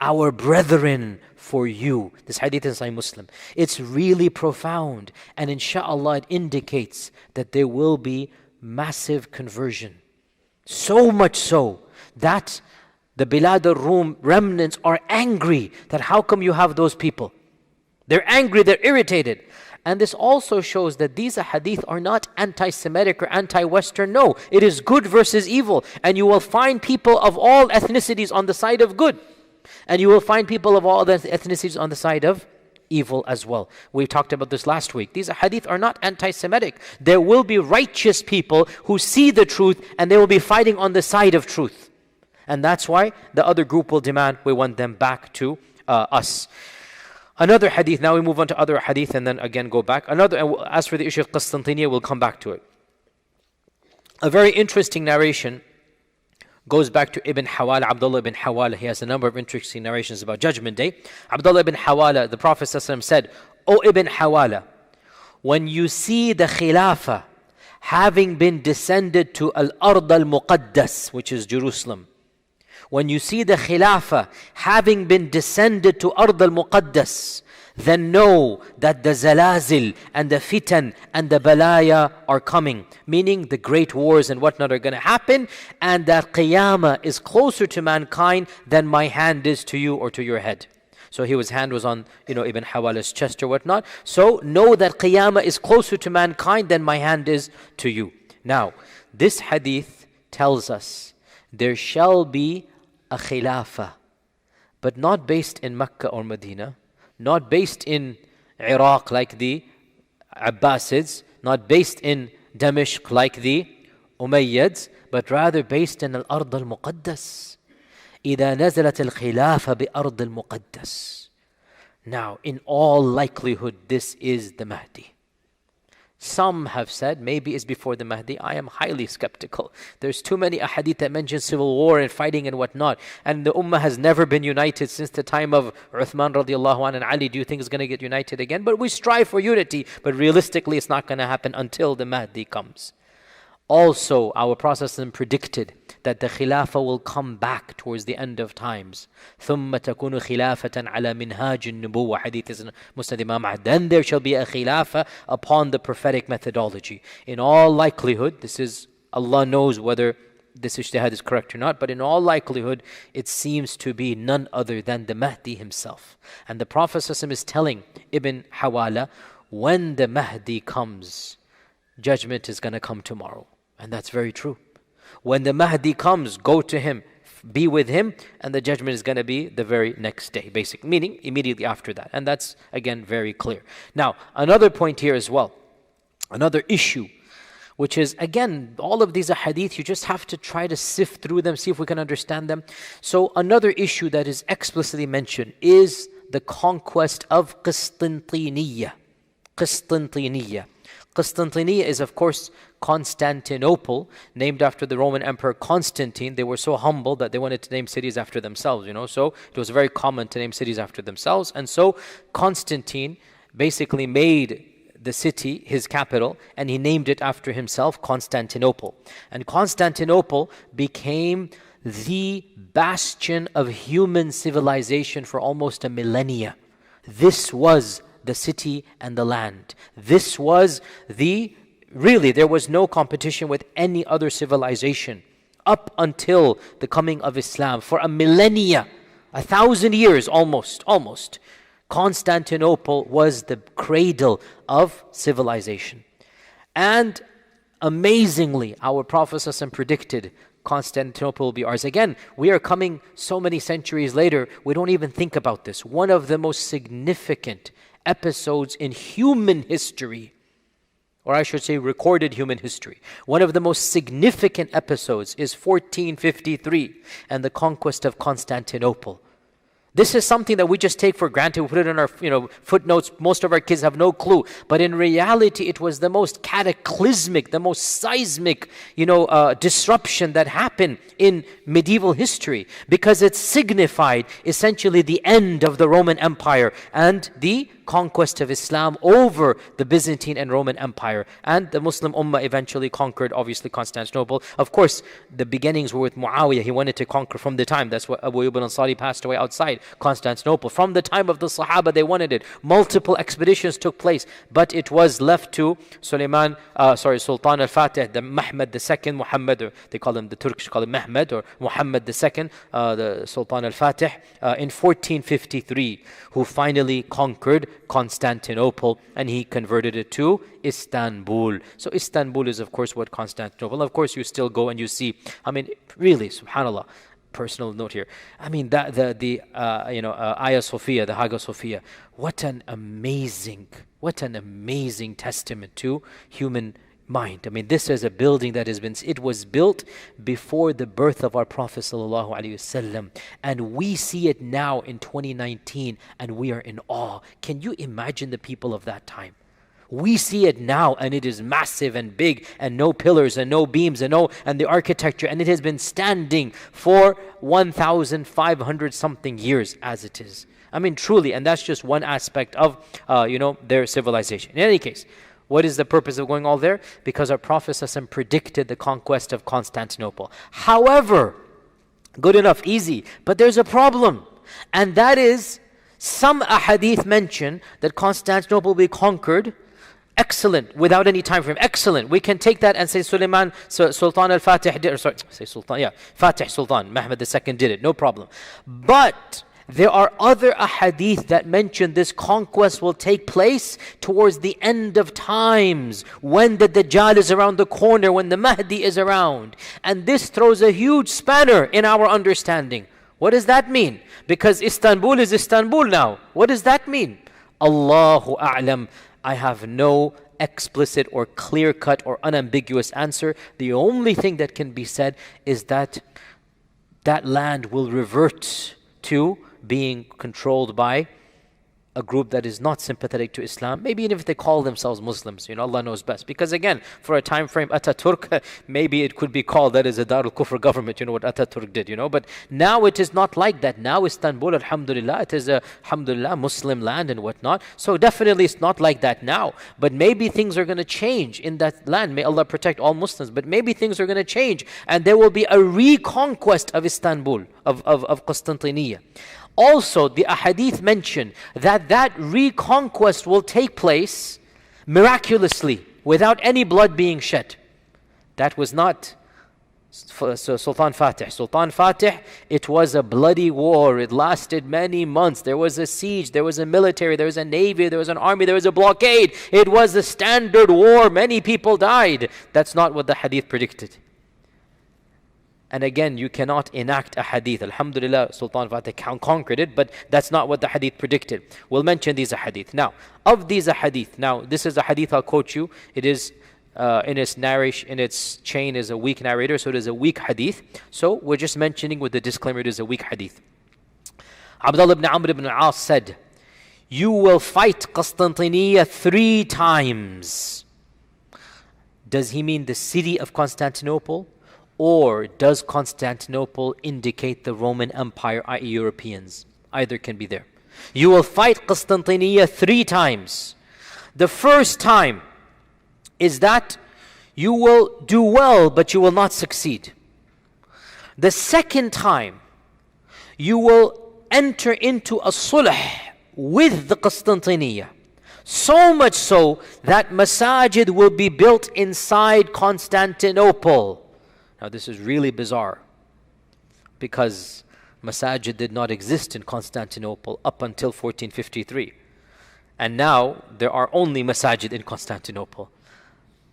our brethren for you. This hadith is Sahih Muslim. It's really profound, and inshallah it indicates that there will be massive conversion. So much so that the Bilad al-Rum remnants are angry that how come you have those people? They're angry, they're irritated. And this also shows that these hadith are not anti-Semitic or anti-Western. No, it is good versus evil. And you will find people of all ethnicities on the side of good. And you will find people of all ethnicities on the side of evil as well. We talked about this last week. These hadith are not anti-Semitic. There will be righteous people who see the truth and they will be fighting on the side of truth. And that's why the other group will demand we want them back to us. Another hadith, now we move on to other hadith and then again go back. As for the issue of Constantinople, we'll come back to it. A very interesting narration goes back to Ibn Hawala, Abdullah ibn Hawala. He has a number of interesting narrations about Judgment Day. Abdullah ibn Hawala, the Prophet ﷺ said, O Ibn Hawala, when you see the Khilafah having been descended to Al-Ard al-Muqaddas, which is Jerusalem, when you see the Khilafah having been descended to Ard al-Muqaddas, then know that the Zalazil and the Fitan and the Balaya are coming. Meaning the great wars and whatnot are going to happen, and that Qiyamah is closer to mankind than my hand is to you or to your head. So his hand was on, Ibn Hawala's chest or whatnot. So know that Qiyamah is closer to mankind than my hand is to you. Now, this hadith tells us there shall be a khilafah, but not based in Mecca or Medina, not based in Iraq like the Abbasids, not based in Damashq like the Umayyads, but rather based in al-Ard al-Muqaddas. إذا نزلت الخلافة بأرض المقدس. Now, in all likelihood, this is the Mahdi. Some have said maybe it's before the Mahdi. I am highly skeptical. There's too many ahadith that mention civil war and fighting and whatnot. And the ummah has never been united since the time of Uthman radiallahu anhu and Ali. Do you think it's going to get united again? But we strive for unity. But realistically, it's not going to happen until the Mahdi comes. Also, our Prophet predicted that the Khilafah will come back towards the end of times. ثُمَّ تَكُونُ خِلَافَةً عَلَى مِنْهَاجِ النُّبُوَّةِ Hadith is in Musnad Imam Ahmad. Then there shall be a Khilafah upon the prophetic methodology. In all likelihood, this is, Allah knows whether this ijtihad is correct or not, but in all likelihood, it seems to be none other than the Mahdi himself. And the Prophet ﷺ is telling Ibn Hawala, when the Mahdi comes, judgment is going to come tomorrow. And that's very true. When the Mahdi comes, go to him, be with him, and the judgment is going to be the very next day, basically, meaning immediately after that. And that's, again, very clear. Now, another point here as well, another issue, which is, again, all of these ahadith, you just have to try to sift through them, see if we can understand them. So another issue that is explicitly mentioned is the conquest of Constantinople. Constantinople is, of course, Constantinople, named after the Roman Emperor Constantine. They were so humble that they wanted to name cities after themselves, So it was very common to name cities after themselves. And so Constantine basically made the city his capital, and he named it after himself, Constantinople. And Constantinople became the bastion of human civilization for almost a millennia. This was the city and the land. This was really, there was no competition with any other civilization up until the coming of Islam. For a millennia, 1,000 years almost, Constantinople was the cradle of civilization. And amazingly, our Prophet ﷺ predicted Constantinople will be ours. Again, we are coming so many centuries later, we don't even think about this. One of the most significant episodes in human history, or I should say recorded human history. One of the most significant episodes is 1453 and the conquest of Constantinople. This is something that we just take for granted. We put it in our footnotes. Most of our kids have no clue. But in reality, it was the most cataclysmic, the most seismic, disruption that happened in medieval history, because it signified essentially the end of the Roman Empire and the conquest of Islam over the Byzantine and Roman Empire. And the Muslim Ummah eventually conquered, obviously, Constantinople. Of course, the beginnings were with Muawiyah. He wanted to conquer from the time. That's why Abu Ayyub al-Ansari passed away outside Constantinople. From the time of the Sahaba, they wanted it. Multiple expeditions took place, but it was left to Sultan al-Fatih, the Muhammad II, Muhammad, or they call him, the Turkish call him Mehmed, or Muhammad II, the Sultan al-Fatih, in 1453, who finally conquered Constantinople, and he converted it to Istanbul. So Istanbul is, of course, what Constantinople. Of course, you still go and you see. Really, subhanallah. Personal note here. The Hagia Sophia, the Hagia Sophia. What an amazing testament to human mind. This is a building that it was built before the birth of our Prophet ﷺ, and we see it now in 2019, and we are in awe. Can you imagine the people of that time? We see it now, and it is massive and big, and no pillars and no beams and the architecture, and it has been standing for 1,500 something years as it is. Truly, and that's just one aspect of their civilization. In any case, what is the purpose of going all there? Because our Prophet ﷺ predicted the conquest of Constantinople. However, good enough, easy, but there's a problem. And that is, some ahadith mention that Constantinople will be conquered. Excellent, without any time frame. Excellent. We can take that and say Sultan al-Fatih did, Fatih Sultan, Mehmed II did it, no problem. But There are other ahadith that mention this conquest will take place towards the end of times, when the Dajjal is around the corner, when the Mahdi is around. And this throws a huge spanner in our understanding. What does that mean? Because Istanbul is Istanbul now. What does that mean? Allahu A'lam. I have no explicit or clear-cut or unambiguous answer. The only thing that can be said is that that land will revert to being controlled by a group that is not sympathetic to Islam, maybe even if they call themselves Muslims. Allah knows best. Because again, for a time frame, Ataturk, maybe it could be called that is a Darul Kufr government, what Ataturk did, But now it is not like that. Now Istanbul, alhamdulillah, it is a, alhamdulillah, Muslim land and whatnot. So definitely it's not like that now. But maybe things are going to change in that land. May Allah protect all Muslims. But maybe things are going to change and there will be a reconquest of Istanbul, of Constantinople. Also, the ahadith mention that reconquest will take place miraculously, without any blood being shed. That was not Sultan Fatih. Sultan Fatih, it was a bloody war. It lasted many months. There was a siege, there was a military, there was a navy, there was an army, there was a blockade. It was a standard war. Many people died. That's not what the hadith predicted. And again, you cannot enact a hadith. Alhamdulillah, Sultan Fatih conquered it, but that's not what the hadith predicted. We'll mention these hadith. Now, of these hadith, now this is a hadith I'll quote you. It is in its narration, in its chain is a weak narrator, so it is a weak hadith. So we're just mentioning with the disclaimer it is a weak hadith. Abdullah ibn Amr ibn al-As said, "You will fight Constantinople 3 times." Does he mean the city of Constantinople? Or does Constantinople indicate the Roman Empire, i.e. Europeans? Either can be there. You will fight Constantinople 3 times. The first time is that you will do well, but you will not succeed. The second time, you will enter into a sulh with the Constantinople. So much so that masajid will be built inside Constantinople. Now this is really bizarre, because masajid did not exist in Constantinople up until 1453. And now there are only masajid in Constantinople.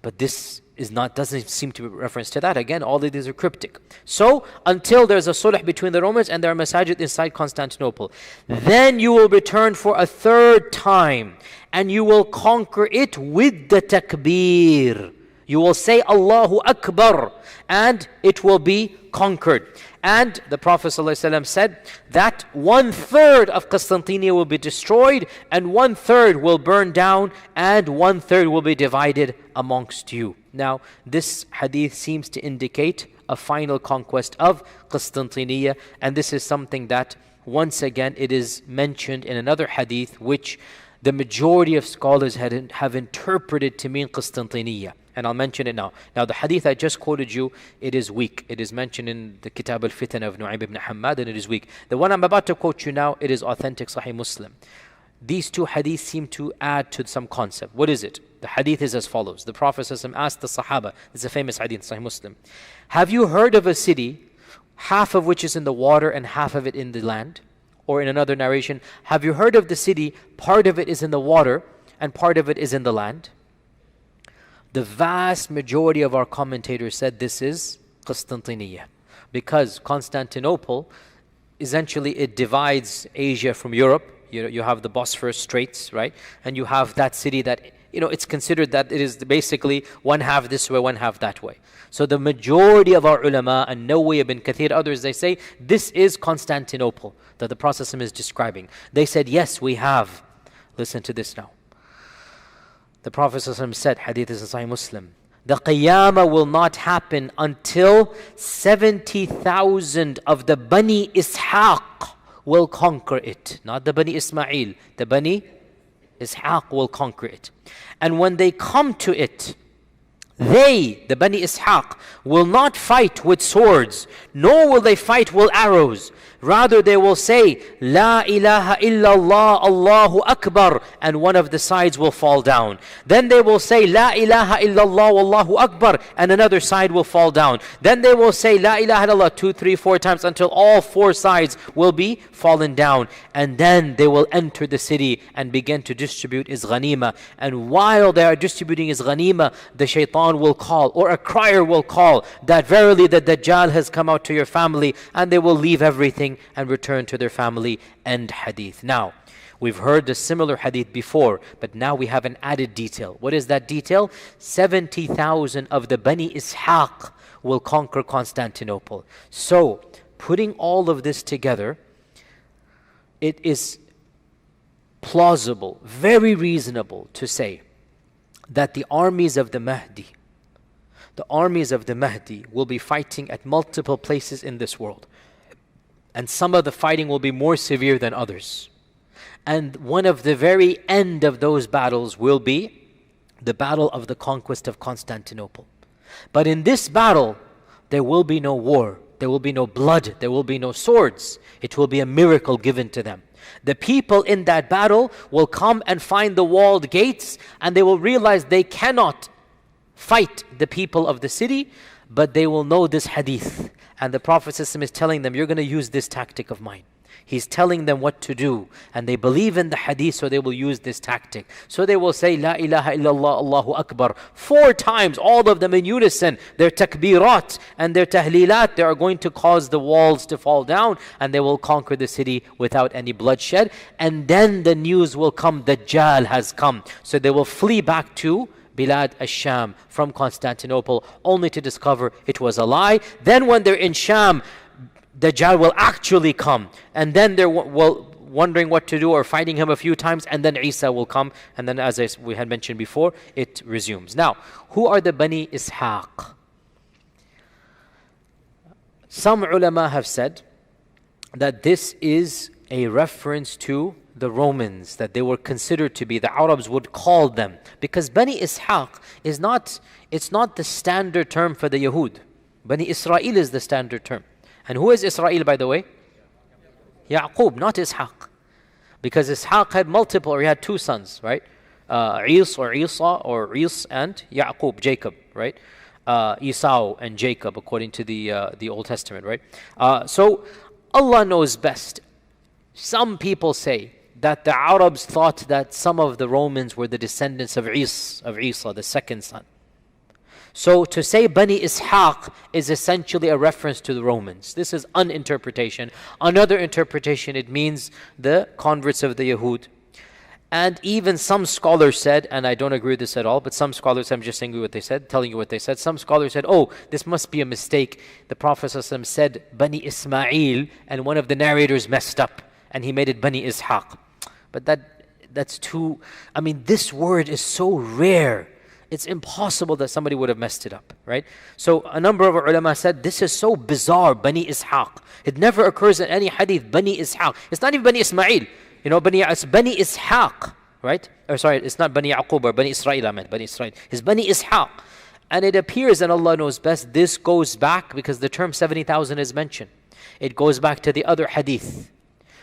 But this doesn't seem to be reference to that. Again, all of these are cryptic. So until there's a sulh between the Romans and there are masajid inside Constantinople, then you will return for a 3rd time and you will conquer it with the takbir. You will say Allahu Akbar and it will be conquered. And the Prophet ﷺ said that 1/3 of Constantinople will be destroyed and 1/3 will burn down and 1/3 will be divided amongst you. Now, this hadith seems to indicate a final conquest of Constantinople, and this is something that once again it is mentioned in another hadith which the majority of scholars have interpreted to mean Constantinople. And I'll mention it now. Now the hadith I just quoted you, it is weak. It is mentioned in the Kitab al-Fitan of Nu'aym ibn Hammad and it is weak. The one I'm about to quote you now, it is authentic Sahih Muslim. These 2 hadiths seem to add to some concept. What is it? The hadith is as follows. The Prophet ﷺ asked the Sahaba, this is a famous hadith, Sahih Muslim, have you heard of a city, half of which is in the water and half of it in the land? Or in another narration, have you heard of the city, part of it is in the water and part of it is in the land? The vast majority of our commentators said this is Constantinople, because Constantinople, essentially it divides Asia from Europe. You have the Bosphorus Straits, right? And you have that city that, it's considered that it is basically one half this way, one half that way. So the majority of our ulama, and Nawawi ibn Kathir, others, they say this is Constantinople that the Prophet is describing. They said, yes, we have. Listen to this now. The Prophet said, hadith is in Sahih Muslim, the Qiyamah will not happen until 70,000 of the Bani Ishaq will conquer it. Not the Bani Ismail, the Bani Ishaq will conquer it. And when they come to it, they, the Bani Ishaq, will not fight with swords, nor will they fight with arrows. Rather, they will say, La ilaha illallah, Allahu Akbar, and one of the sides will fall down. Then they will say, La ilaha illallah, Allahu Akbar, and another side will fall down. Then they will say, La ilaha illallah 2, 3, 4 times until all 4 sides will be fallen down. And then they will enter the city and begin to distribute his ghanima. And while they are distributing his ghanima, the shaitan will call, or a crier will call, that verily the Dajjal has come out to your family, and they will leave everything and return to their family. End hadith. Now, we've heard a similar hadith before, but now we have an added detail. What is that detail? 70,000 of the Bani Ishaq will conquer Constantinople. So, putting all of this together, it is plausible, very reasonable to say that the armies of the Mahdi will be fighting at multiple places in this world. And some of the fighting will be more severe than others. And one of the very end of those battles will be the battle of the conquest of Constantinople. But in this battle, there will be no war, there will be no blood, there will be no swords. It will be a miracle given to them. The people in that battle will come and find the walled gates, and they will realize they cannot fight the people of the city, but they will know this hadith. And the Prophet ﷺ is telling them, you're going to use this tactic of mine. He's telling them what to do. And they believe in the hadith, so they will use this tactic. So they will say, La ilaha illallah, Allahu Akbar, 4 times, all of them in unison. Their takbirat and their tahlilat, they are going to cause the walls to fall down, and they will conquer the city without any bloodshed. And then the news will come, Dajjal has come. So they will flee back to Bilad al-Sham from Constantinople, only to discover it was a lie. Then when they're in Sham, Dajjal will actually come, and then they're wondering what to do or fighting him a few times, and then Isa will come, and then as we had mentioned before, it resumes. Now, who are the Bani Ishaq? Some ulama have said that this is a reference to the Romans, that they were considered to be, the Arabs would call them, because Bani Ishaq is not the standard term for the Yahud. Bani Israel is the standard term. And who is Israel, by the way? Yaqub, not Ishaq. Because Ishaq had multiple, or he had 2 sons, right? Is or Is and Yaqub, Jacob, right? Esau and Jacob, according to the Old Testament, right? So Allah knows best. Some people say that the Arabs thought that some of the Romans were the descendants of Isa, the second son. So to say Bani Ishaq is essentially a reference to the Romans. This is one interpretation. Another interpretation, it means the converts of the Yahud. And even some scholars said, and I don't agree with this at all, but some scholars, I'm just saying what they said, telling you what they said. Some scholars said, oh, this must be a mistake. The Prophet ﷺ said Bani Ismail, and one of the narrators messed up, and he made it Bani Ishaq. But that's too, this word is so rare. It's impossible that somebody would have messed it up, right? So a number of ulama said, this is so bizarre, Bani Ishaq. It never occurs in any hadith, Bani Ishaq. It's not even Bani Ismail. It's Bani Ishaq, right? Or sorry, it's not Bani Yaqub or Bani Israel, I meant Bani Israel. It's Bani Ishaq. And it appears, and Allah knows best, this goes back, because the term 70,000 is mentioned. It goes back to the other hadith,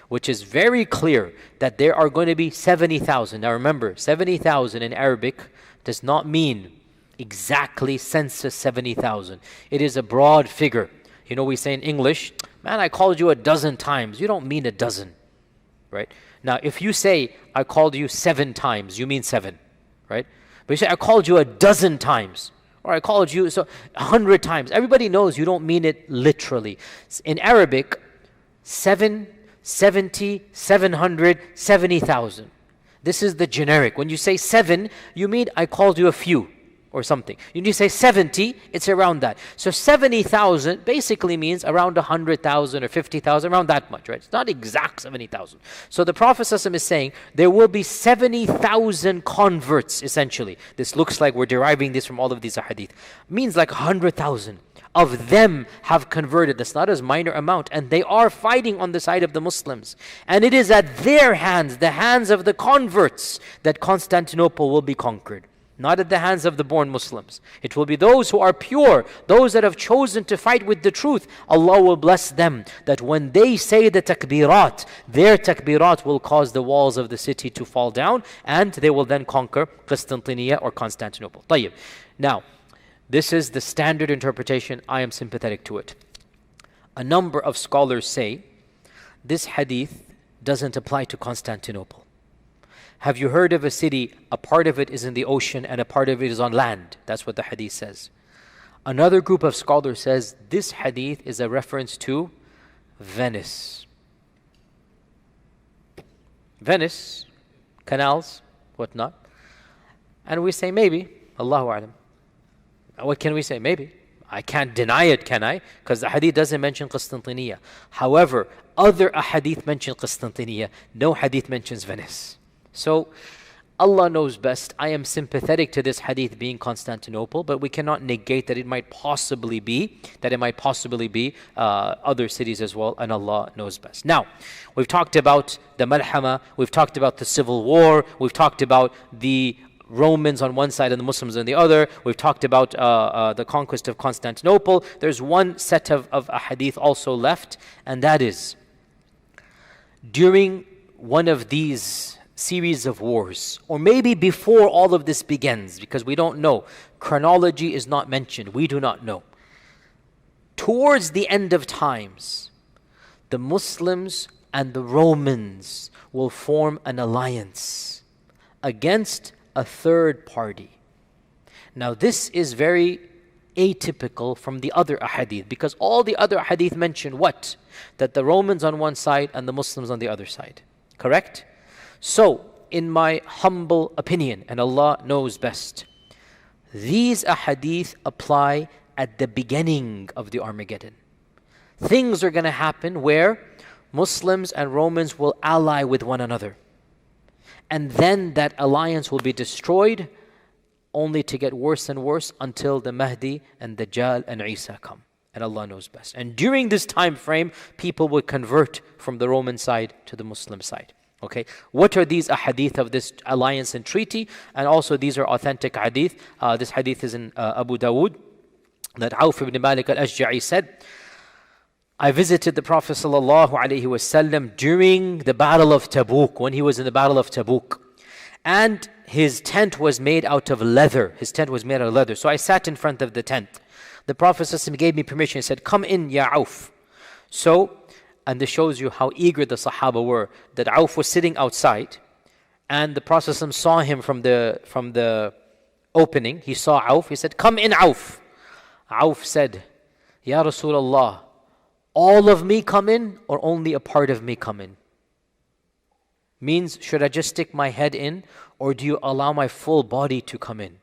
which is very clear that there are going to be 70,000. Now remember, 70,000 in Arabic does not mean exactly census 70,000. It is a broad figure. We say in English, man, I called you a dozen times. You don't mean a dozen, right? Now, if you say, I called you 7 times, you mean 7, right? But you say, I called you a dozen times, or I called you 100 times. Everybody knows you don't mean it literally. In Arabic, 7, 70, 700, 70,000. This is the generic. When you say 7, you mean I called you a few or something. When you say 70, it's around that. So 70,000 basically means around 100,000 or 50,000, around that much, right? It's not exact 70,000. So the Prophet ﷺ is saying there will be 70,000 converts, essentially. This looks like we're deriving this from all of these hadith. Means like 100,000 of them have converted. That's not a minor amount. And they are fighting on the side of the Muslims. And it is at their hands, the hands of the converts, that Constantinople will be conquered. not at the hands of the born Muslims. It will be those who are pure, those that have chosen to fight with the truth. Allah will bless them, that when they say the takbirat, their takbirat will cause the walls of the city to fall down, and they will then conquer Constantinople or Constantinople. طيب. Now, this is the standard interpretation. I am sympathetic to it. A number of scholars say this hadith doesn't apply to Constantinople. Have you heard of a city, a part of it is in the ocean and a part of it is on land? That's what the hadith says. Another group of scholars says this hadith is a reference to Venice. Venice, canals, whatnot. And we say maybe, Allahu A'lam. What can we say? Maybe. I can't deny it, can I? Because the hadith doesn't mention Constantinople. However, other ahadith mention Constantinople. No hadith mentions Venice. So, Allah knows best. I am sympathetic to this hadith being Constantinople, but we cannot negate that it might possibly be, other cities as well, and Allah knows best. Now, we've talked about the Malhama, we've talked about the civil war, we've talked about the Romans on one side and the Muslims on the other. We've talked about the conquest of Constantinople. There's one set of hadith also left, and that is during one of these series of wars, or maybe before all of this begins, because we don't know. Chronology is not mentioned. We do not know. Towards the end of times, the Muslims and the Romans will form an alliance against a third party. Now this is very atypical from the other ahadith, because all the other ahadith mention what? That the Romans on one side and the Muslims on the other side. Correct? So, in my humble opinion, and Allah knows best, these ahadith apply at the beginning of the Armageddon. Things are going to happen where Muslims and Romans will ally with one another. And then that alliance will be destroyed, only to get worse and worse until the Mahdi and Dajjal and Isa come. And Allah knows best. And during this time frame, people will convert from the Roman side to the Muslim side. Okay, what are these ahadith of this alliance and treaty? And also these are authentic hadith. This hadith is in Abu Dawood, that Auf ibn Malik al-Ashja'i said, I visited the Prophet ﷺ during the Battle of Tabuk, when he was in the Battle of Tabuk. And his tent was made out of leather. So I sat in front of the tent. The Prophet ﷺ gave me permission. He said, come in, ya Auf. So, and this shows you how eager the Sahaba were, that Auf was sitting outside, and the Prophet ﷺ saw him from the opening. He saw Auf. He said, come in, Auf. Auf said, Ya Rasulullah, all of me come in or only a part of me come in? Means, should I just stick my head in, or do you allow my full body to come in?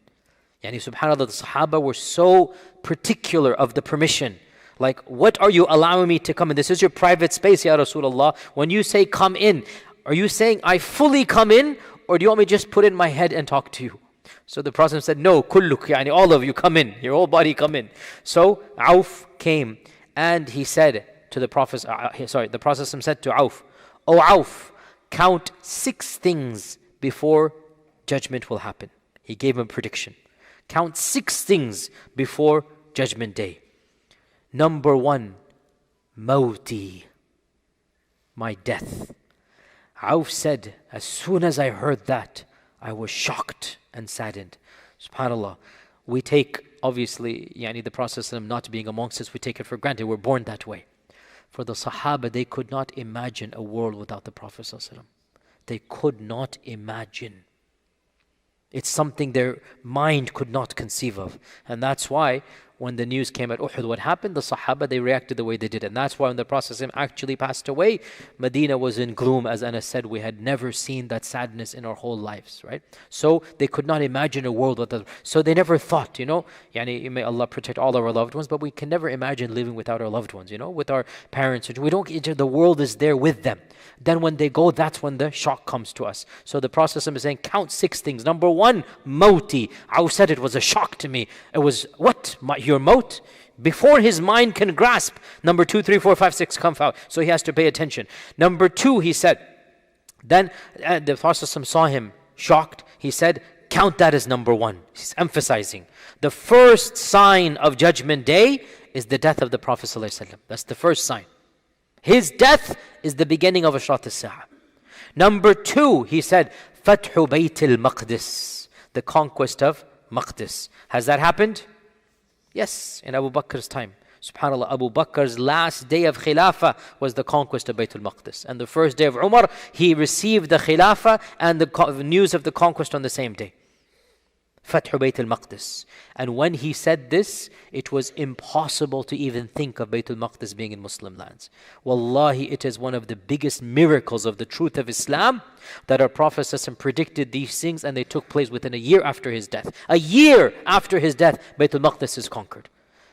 Yani subhanAllah, the Sahaba were so particular of the permission. Like, what are you allowing me to come in? This is your private space, Ya Rasulullah. When you say come in, are you saying I fully come in, or do you want me to just put in my head and talk to you? So the Prophet said, no, kulluk, yani all of you come in, your whole body come in. So Auf came and he said to the Prophet, the Prophet said to Auf, O Auf, count 6 things before judgment will happen. He gave him a prediction. Count 6 things before judgment day. Number 1, Mawti, my death. Auf said, as soon as I heard that, I was shocked and saddened. SubhanAllah, we take, obviously, the process of not being amongst us, we take it for granted. We're born that way. For the Sahaba, they could not imagine a world without the Prophet ﷺ. They could not imagine. It's something their mind could not conceive of. And that's why when the news came at Uhud, what happened? The Sahaba, they reacted the way they did. And that's why when the Prophet actually passed away, Medina was in gloom. As Anas said, we had never seen that sadness in our whole lives, right? So they could not imagine a world without. So they never thought, may Allah protect all of our loved ones, but we can never imagine living without our loved ones, with our parents. We don't, the world is there with them. Then when they go, that's when the shock comes to us. So the Prophet is saying, count 6 things. Number 1, Mawti. I said it was a shock to me. It was, what? Your maut? Before his mind can grasp. Number 2, 3, 4, 5, 6 come out. So he has to pay attention. Number 2, he said, then the Prophet saw him shocked. He said, count that as number one. He's emphasizing the first sign of Judgment Day is the death of the Prophet ﷺ. That's the first sign. His death is the beginning of Ashrat al-Sa'ah. Number two, he said, Fathu Bayt al-Maqdis, the conquest of Maqdis. Has that happened? Yes, in Abu Bakr's time. SubhanAllah, Abu Bakr's last day of Khilafah was the conquest of Bayt al-Maqdis. And the first day of Umar, he received the Khilafah and the news of the conquest on the same day. Fathu Bayt al-Maqdis. And when he said this, it was impossible to even think of Bayt al-Maqdis being in Muslim lands. Wallahi, it is one of the biggest miracles of the truth of Islam that our Prophet ﷺ predicted these things and they took place within a year after his death. A year after his death, Bayt al-Maqdis is conquered.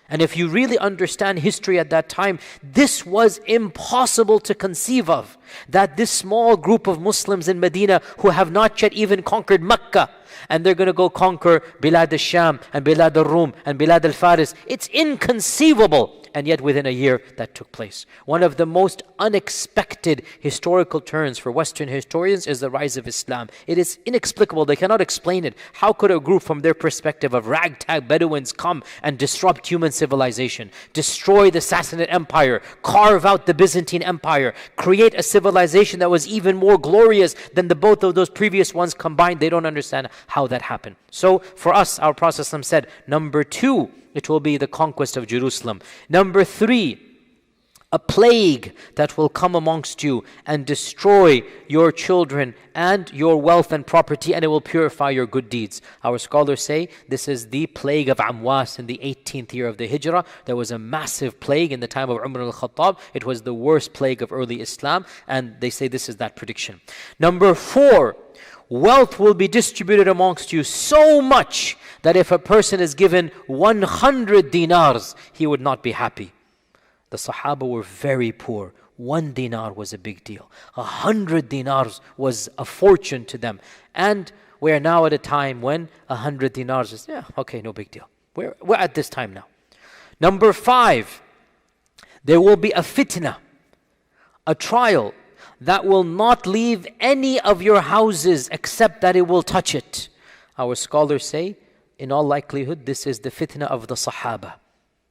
And if you really understand history at that time, this was impossible to conceive of. That this small group of Muslims in Medina who have not yet even conquered Mecca, and they're going to go conquer Bilad al-Sham and Bilad al-Rum and Bilad al-Faris. It's inconceivable. And yet within a year that took place. One of the most unexpected historical turns for Western historians is the rise of Islam. It is inexplicable. They cannot explain it. How could a group from their perspective of ragtag Bedouins come and disrupt human civilization, destroy the Sassanid Empire, carve out the Byzantine Empire, create a civilization that was even more glorious than the both of those previous ones combined? They don't understand how that happened. So for us, our Prophet said, number two, it will be the conquest of Jerusalem. Number three, a plague that will come amongst you and destroy your children and your wealth and property, and it will purify your good deeds. Our scholars say this is the plague of Amwas in the 18th year of the Hijrah. There was a massive plague in the time of Umar al-Khattab. It was the worst plague of early Islam, and they say this is that prediction. Number four, wealth will be distributed amongst you so much that if a person is given 100 dinars, he would not be happy. The Sahaba were very poor. 1 dinar was a big deal. 100 dinars was a fortune to them. And we are now at a time when 100 dinars is, okay, no big deal. We're at this time now. Number five, there will be a fitna, a trial that will not leave any of your houses except that it will touch it. Our scholars say, in all likelihood, this is the fitna of the Sahaba,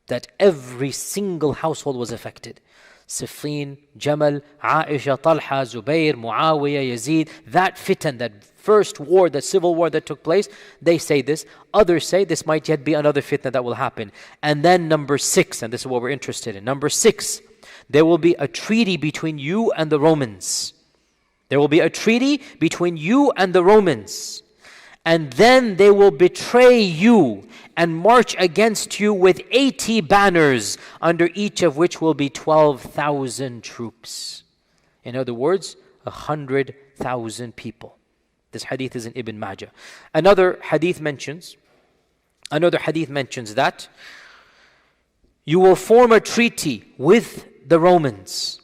that every single household was affected. Siffin, Jamal, Aisha, Talha, Zubayr, Muawiyah, Yazid, that fitan, that first war, that civil war that took place, they say this. Others say this might yet be another fitna that will happen. And then number six, and this is what we're interested in. Number six, there will be a treaty between you and the Romans. There will be a treaty between you and the Romans. And then they will betray you and march against you with 80 banners, under each of which will be 12,000 troops. In other words, 100,000 people. This hadith is in Ibn Majah. Another hadith mentions that you will form a treaty with the Romans,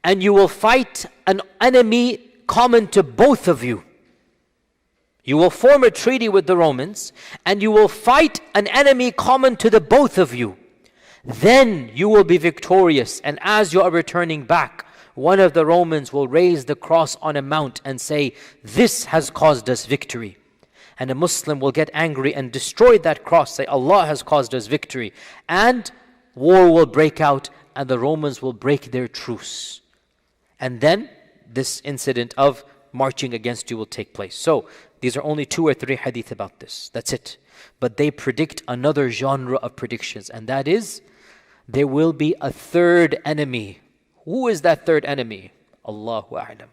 and you will fight an enemy common to both of you. You will form a treaty with the Romans, and you will fight an enemy common to the both of you. Then you will be victorious, and as you are returning back, one of the Romans will raise the cross on a mount and say, "This has caused us victory." And a Muslim will get angry and destroy that cross, say, "Allah has caused us victory." And war will break out, and the Romans will break their truce. And then this incident of marching against you will take place. So these are only 2 or 3 hadith about this. That's it. But they predict another genre of predictions, and that is, there will be a third enemy. Who is that third enemy? Allahu A'lam.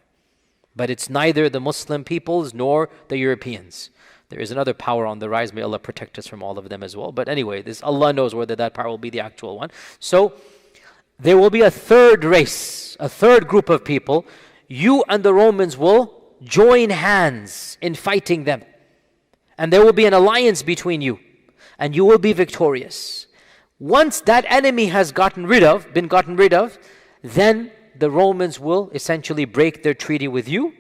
But it's neither the Muslim peoples nor the Europeans. There is another power on the rise. May Allah protect us from all of them as well. But anyway, this Allah knows whether that power will be the actual one. So there will be a third race, a third group of people. You and the Romans will join hands in fighting them. And there will be an alliance between you. And you will be victorious. Once that enemy has been gotten rid of, then the Romans will essentially break their treaty with you,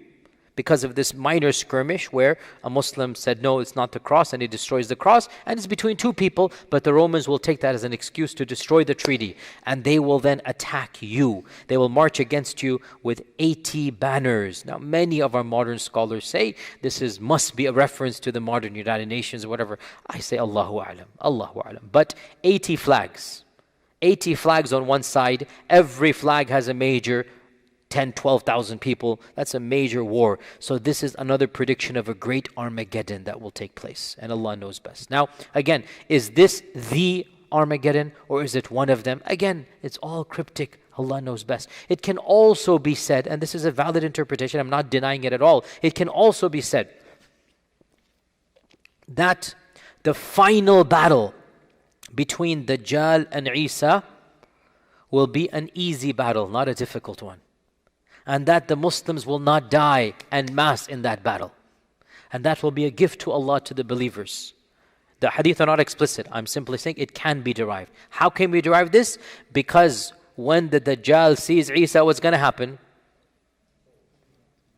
because of this minor skirmish where a Muslim said, no, it's not the cross, and he destroys the cross, and it's between two people, but the Romans will take that as an excuse to destroy the treaty, and they will then attack you. They will march against you with 80 banners. Now, many of our modern scholars say this must be a reference to the modern United Nations or whatever. I say, Allahu A'lam, Allahu A'lam. But 80 flags. 80 flags on one side. Every flag has a major 10, 12,000 people. That's a major war. So this is another prediction of a great Armageddon that will take place. And Allah knows best. Now, again, is this the Armageddon or is it one of them? Again, it's all cryptic. Allah knows best. It can also be said, and this is a valid interpretation, I'm not denying it at all. It can also be said that the final battle between Dajjal and Isa will be an easy battle, not a difficult one. And that the Muslims will not die en masse in that battle. And that will be a gift to Allah to the believers. The hadith are not explicit. I'm simply saying it can be derived. How can we derive this? Because when the Dajjal sees Isa, what's going to happen?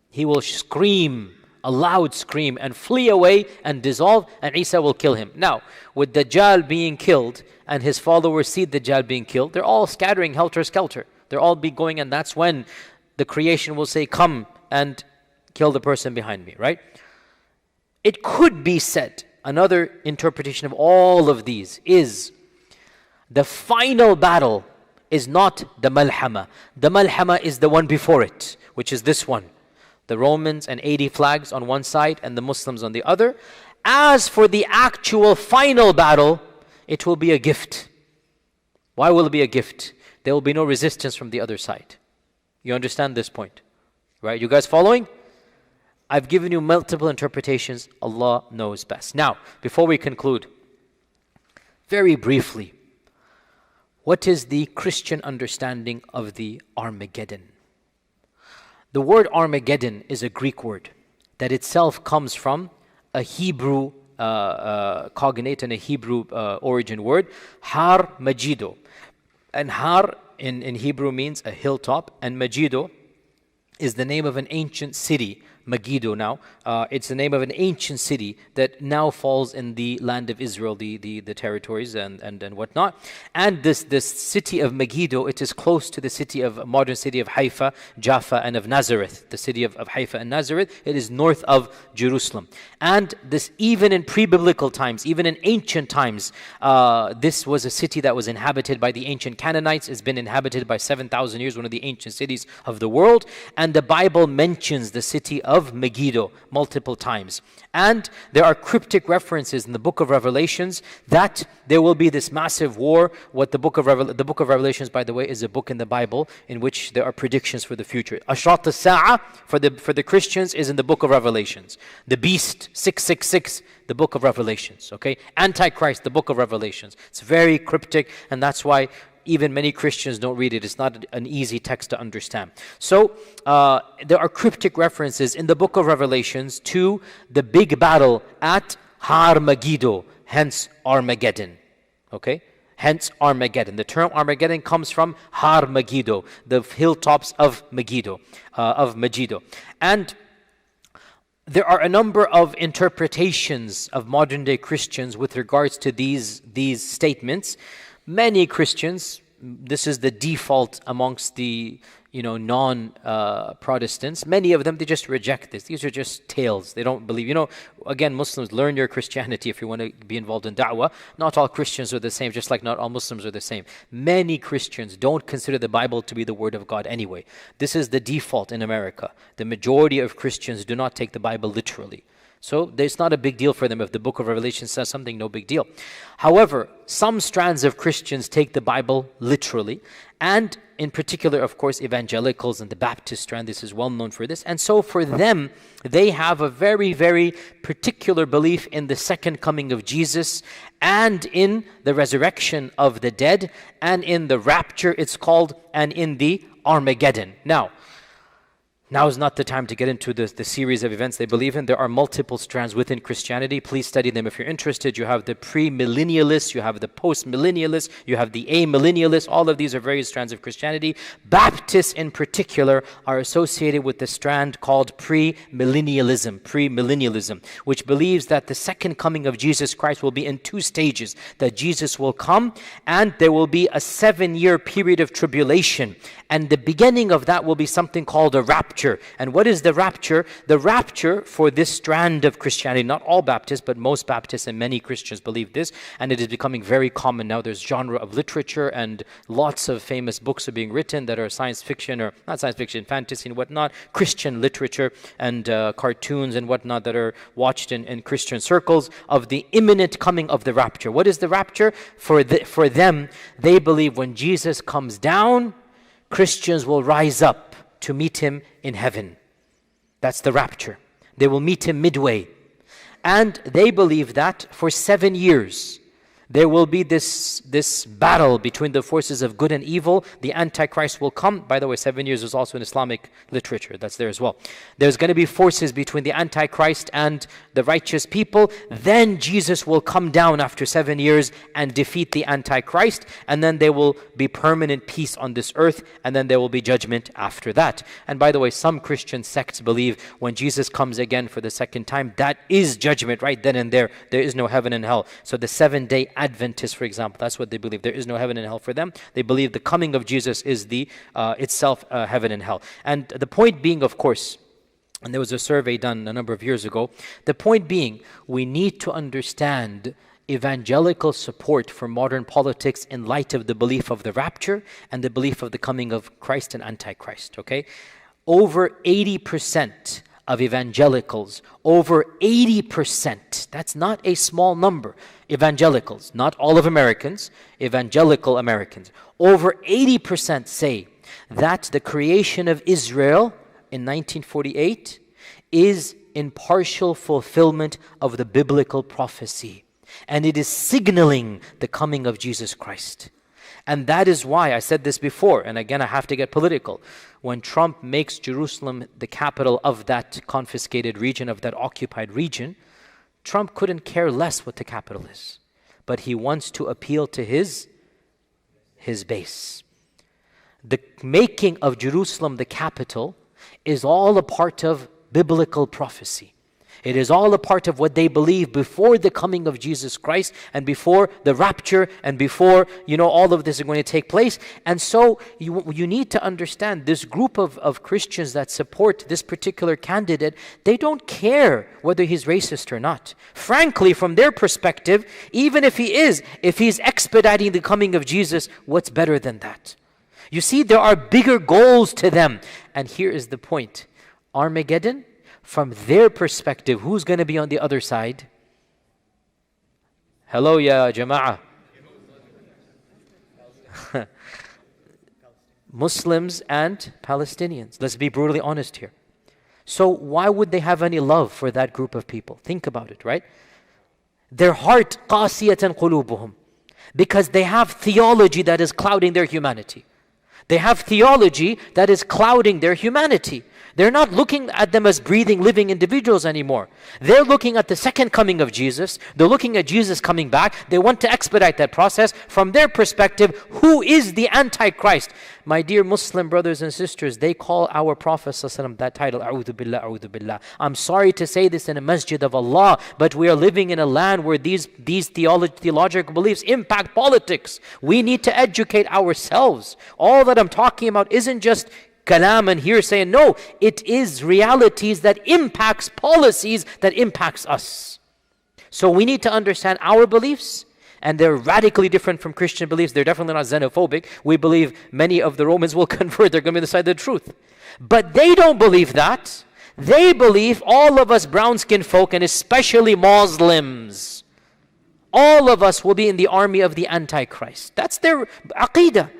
He will scream, a loud scream, and flee away and dissolve, and Isa will kill him. Now, with Dajjal being killed and his followers see Dajjal being killed, they're all scattering helter-skelter. They'll all be going, and that's when the creation will say, come and kill the person behind me, right? It could be said, another interpretation of all of these is the final battle is not the Malhama. The Malhama is the one before it, which is this one. The Romans and 80 flags on one side and the Muslims on the other. As for the actual final battle, it will be a gift. Why will it be a gift? There will be no resistance from the other side. You understand this point, right? You guys following? I've given you multiple interpretations. Allah knows best. Now, before we conclude, very briefly, what is the Christian understanding of the Armageddon? The word Armageddon is a Greek word that itself comes from a Hebrew cognate and a Hebrew origin word, Har Majido. And Har in Hebrew means a hilltop, and Megiddo is the name of an ancient city. Megiddo now, it's the name of an ancient city that now falls in the land of Israel, the territories and whatnot. And this city of Megiddo, it is close to the modern city of Haifa, Jaffa, and of Nazareth. The city of Haifa and Nazareth, it is north of Jerusalem. And this, even in pre-biblical times, even in ancient times, this was a city that was inhabited by the ancient Canaanites. It's been inhabited by 7,000 years, one of the ancient cities of the world. And the Bible mentions the city of Megiddo multiple times. And there are cryptic references in the book of Revelations that there will be this massive war. What the book of Revelations, by the way, is a book in the Bible in which there are predictions for the future. Ashrat al-Sa'a for the Christians is in the book of Revelations. The beast 666, the book of Revelations. Okay, Antichrist, the book of Revelations. It's very cryptic, and that's why even many Christians don't read it. It's not an easy text to understand. So there are cryptic references in the book of Revelations to the big battle at Har Megiddo, hence Armageddon. Okay? Hence Armageddon. The term Armageddon comes from Har Megiddo, the hilltops of Megiddo, And there are a number of interpretations of modern day Christians with regards to these statements. Many Christians, this is the default amongst the non-Protestants. Many of them, they just reject this. These are just tales. They don't believe. Again, Muslims, learn your Christianity if you want to be involved in da'wah. Not all Christians are the same, just like not all Muslims are the same. Many Christians don't consider the Bible to be the Word of God anyway. This is the default in America. The majority of Christians do not take the Bible literally. So it's not a big deal for them if the book of Revelation says something, no big deal. However, some strands of Christians take the Bible literally, and in particular, of course, evangelicals and the Baptist strand, this is well known for this. And so for them, they have a very, very particular belief in the second coming of Jesus and in the resurrection of the dead and in the rapture, it's called, and in the Armageddon. Now, Now is not the time to get into the series of events they believe in. There are multiple strands within Christianity. Please study them if you're interested. You have the pre-millennialists, you have the post-millennialists, you have the amillennialists. All of these are various strands of Christianity. Baptists in particular are associated with the strand called premillennialism, which believes that the second coming of Jesus Christ will be in two stages. That Jesus will come and there will be a 7-year period of tribulation. And the beginning of that will be something called a rapture. And what is the rapture? The rapture for this strand of Christianity, not all Baptists, but most Baptists and many Christians believe this. And it is becoming very common now. There's genre of literature and lots of famous books are being written that are science fiction, or not science fiction, fantasy and whatnot, Christian literature and cartoons and whatnot that are watched in Christian circles of the imminent coming of the rapture. What is the rapture? For them, they believe when Jesus comes down, Christians will rise up to meet him in heaven. That's the rapture. They will meet him midway. And they believe that for 7 years, there will be this battle between the forces of good and evil. The Antichrist will come. By the way, 7 years is also in Islamic literature. That's there as well. There's going to be forces between the Antichrist and the righteous people. Then Jesus will come down after 7 years and defeat the Antichrist. And then there will be permanent peace on this earth. And then there will be judgment after that. And by the way, some Christian sects believe when Jesus comes again for the second time, that is judgment right then and there. There is no heaven and hell. So the 7-day Adventists, for example, that's what they believe. There is no heaven and hell for them. They believe the coming of Jesus is itself heaven and hell. And the point being, of course, and there was a survey done a number of years ago, the point being, we need to understand evangelical support for modern politics in light of the belief of the rapture and the belief of the coming of Christ and Antichrist, okay? Over 80% of evangelicals, over 80%, that's not a small number, evangelicals, not all of Americans, evangelical Americans, over 80% say that the creation of Israel in 1948 is in partial fulfillment of the biblical prophecy. And it is signaling the coming of Jesus Christ. And that is why, I said this before, and again I have to get political, when Trump makes Jerusalem the capital of that confiscated region, of that occupied region, Trump couldn't care less what the capital is. But he wants to appeal to his base. The making of Jerusalem the capital is all a part of biblical prophecy. It is all a part of what they believe before the coming of Jesus Christ and before the rapture and before, all of this is going to take place. And so you need to understand this group of Christians that support this particular candidate, they don't care whether he's racist or not. Frankly, from their perspective, even if he's expediting the coming of Jesus, what's better than that? You see, there are bigger goals to them. And here is the point. Armageddon, from their perspective, who's going to be on the other side? Hello, ya jama'ah. Muslims and Palestinians. Let's be brutally honest here. So why would they have any love for that group of people? Think about it, right? Their heart, قَاسِيَةً قُلُوبُهُمْ. Because they have theology that is clouding their humanity. They have theology that is clouding their humanity. They're not looking at them as breathing, living individuals anymore. They're looking at the second coming of Jesus. They're looking at Jesus coming back. They want to expedite that process. From their perspective, who is the Antichrist? My dear Muslim brothers and sisters, they call our Prophet ﷺ that title, A'udhu Billah, A'udhu Billah. I'm sorry to say this in a masjid of Allah, but we are living in a land where these theological beliefs impact politics. We need to educate ourselves. All that I'm talking about isn't just kalam and hearsay. No, it is realities that impacts policies that impacts us. So we need to understand our beliefs, and they're radically different from Christian beliefs. They're definitely not xenophobic. We believe many of the Romans will convert. They're going to be on the side of the truth. But they don't believe that. They believe all of us brown-skinned folk, and especially Muslims, all of us will be in the army of the Antichrist. That's their aqeedah.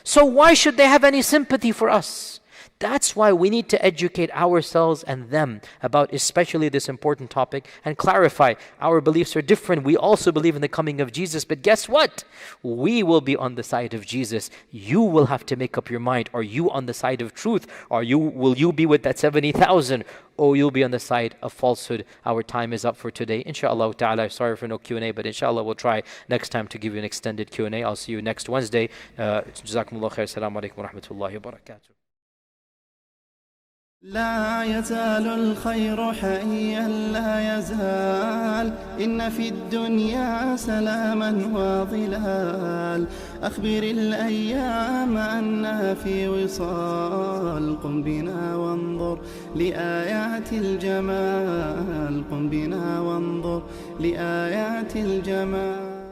So why should they have any sympathy for us? That's why we need to educate ourselves and them about especially this important topic and clarify our beliefs are different. We also believe in the coming of Jesus, but guess what? We will be on the side of Jesus. You will have to make up your mind. Are you on the side of truth? Will you be with that 70,000? Or you'll be on the side of falsehood? Our time is up for today. Inshallah ta'ala, sorry for no Q&A, but inshallah we'll try next time to give you an extended Q&A. I'll see you next Wednesday. Jazakumullah khair. Assalamu alaikum wa rahmatullahi wa barakatuh. لا يزال الخير حيا لا يزال إن في الدنيا سلاما وظلال أخبر الأيام أنها في وصال قم بنا وانظر لآيات الجمال قم بنا وانظر لآيات الجمال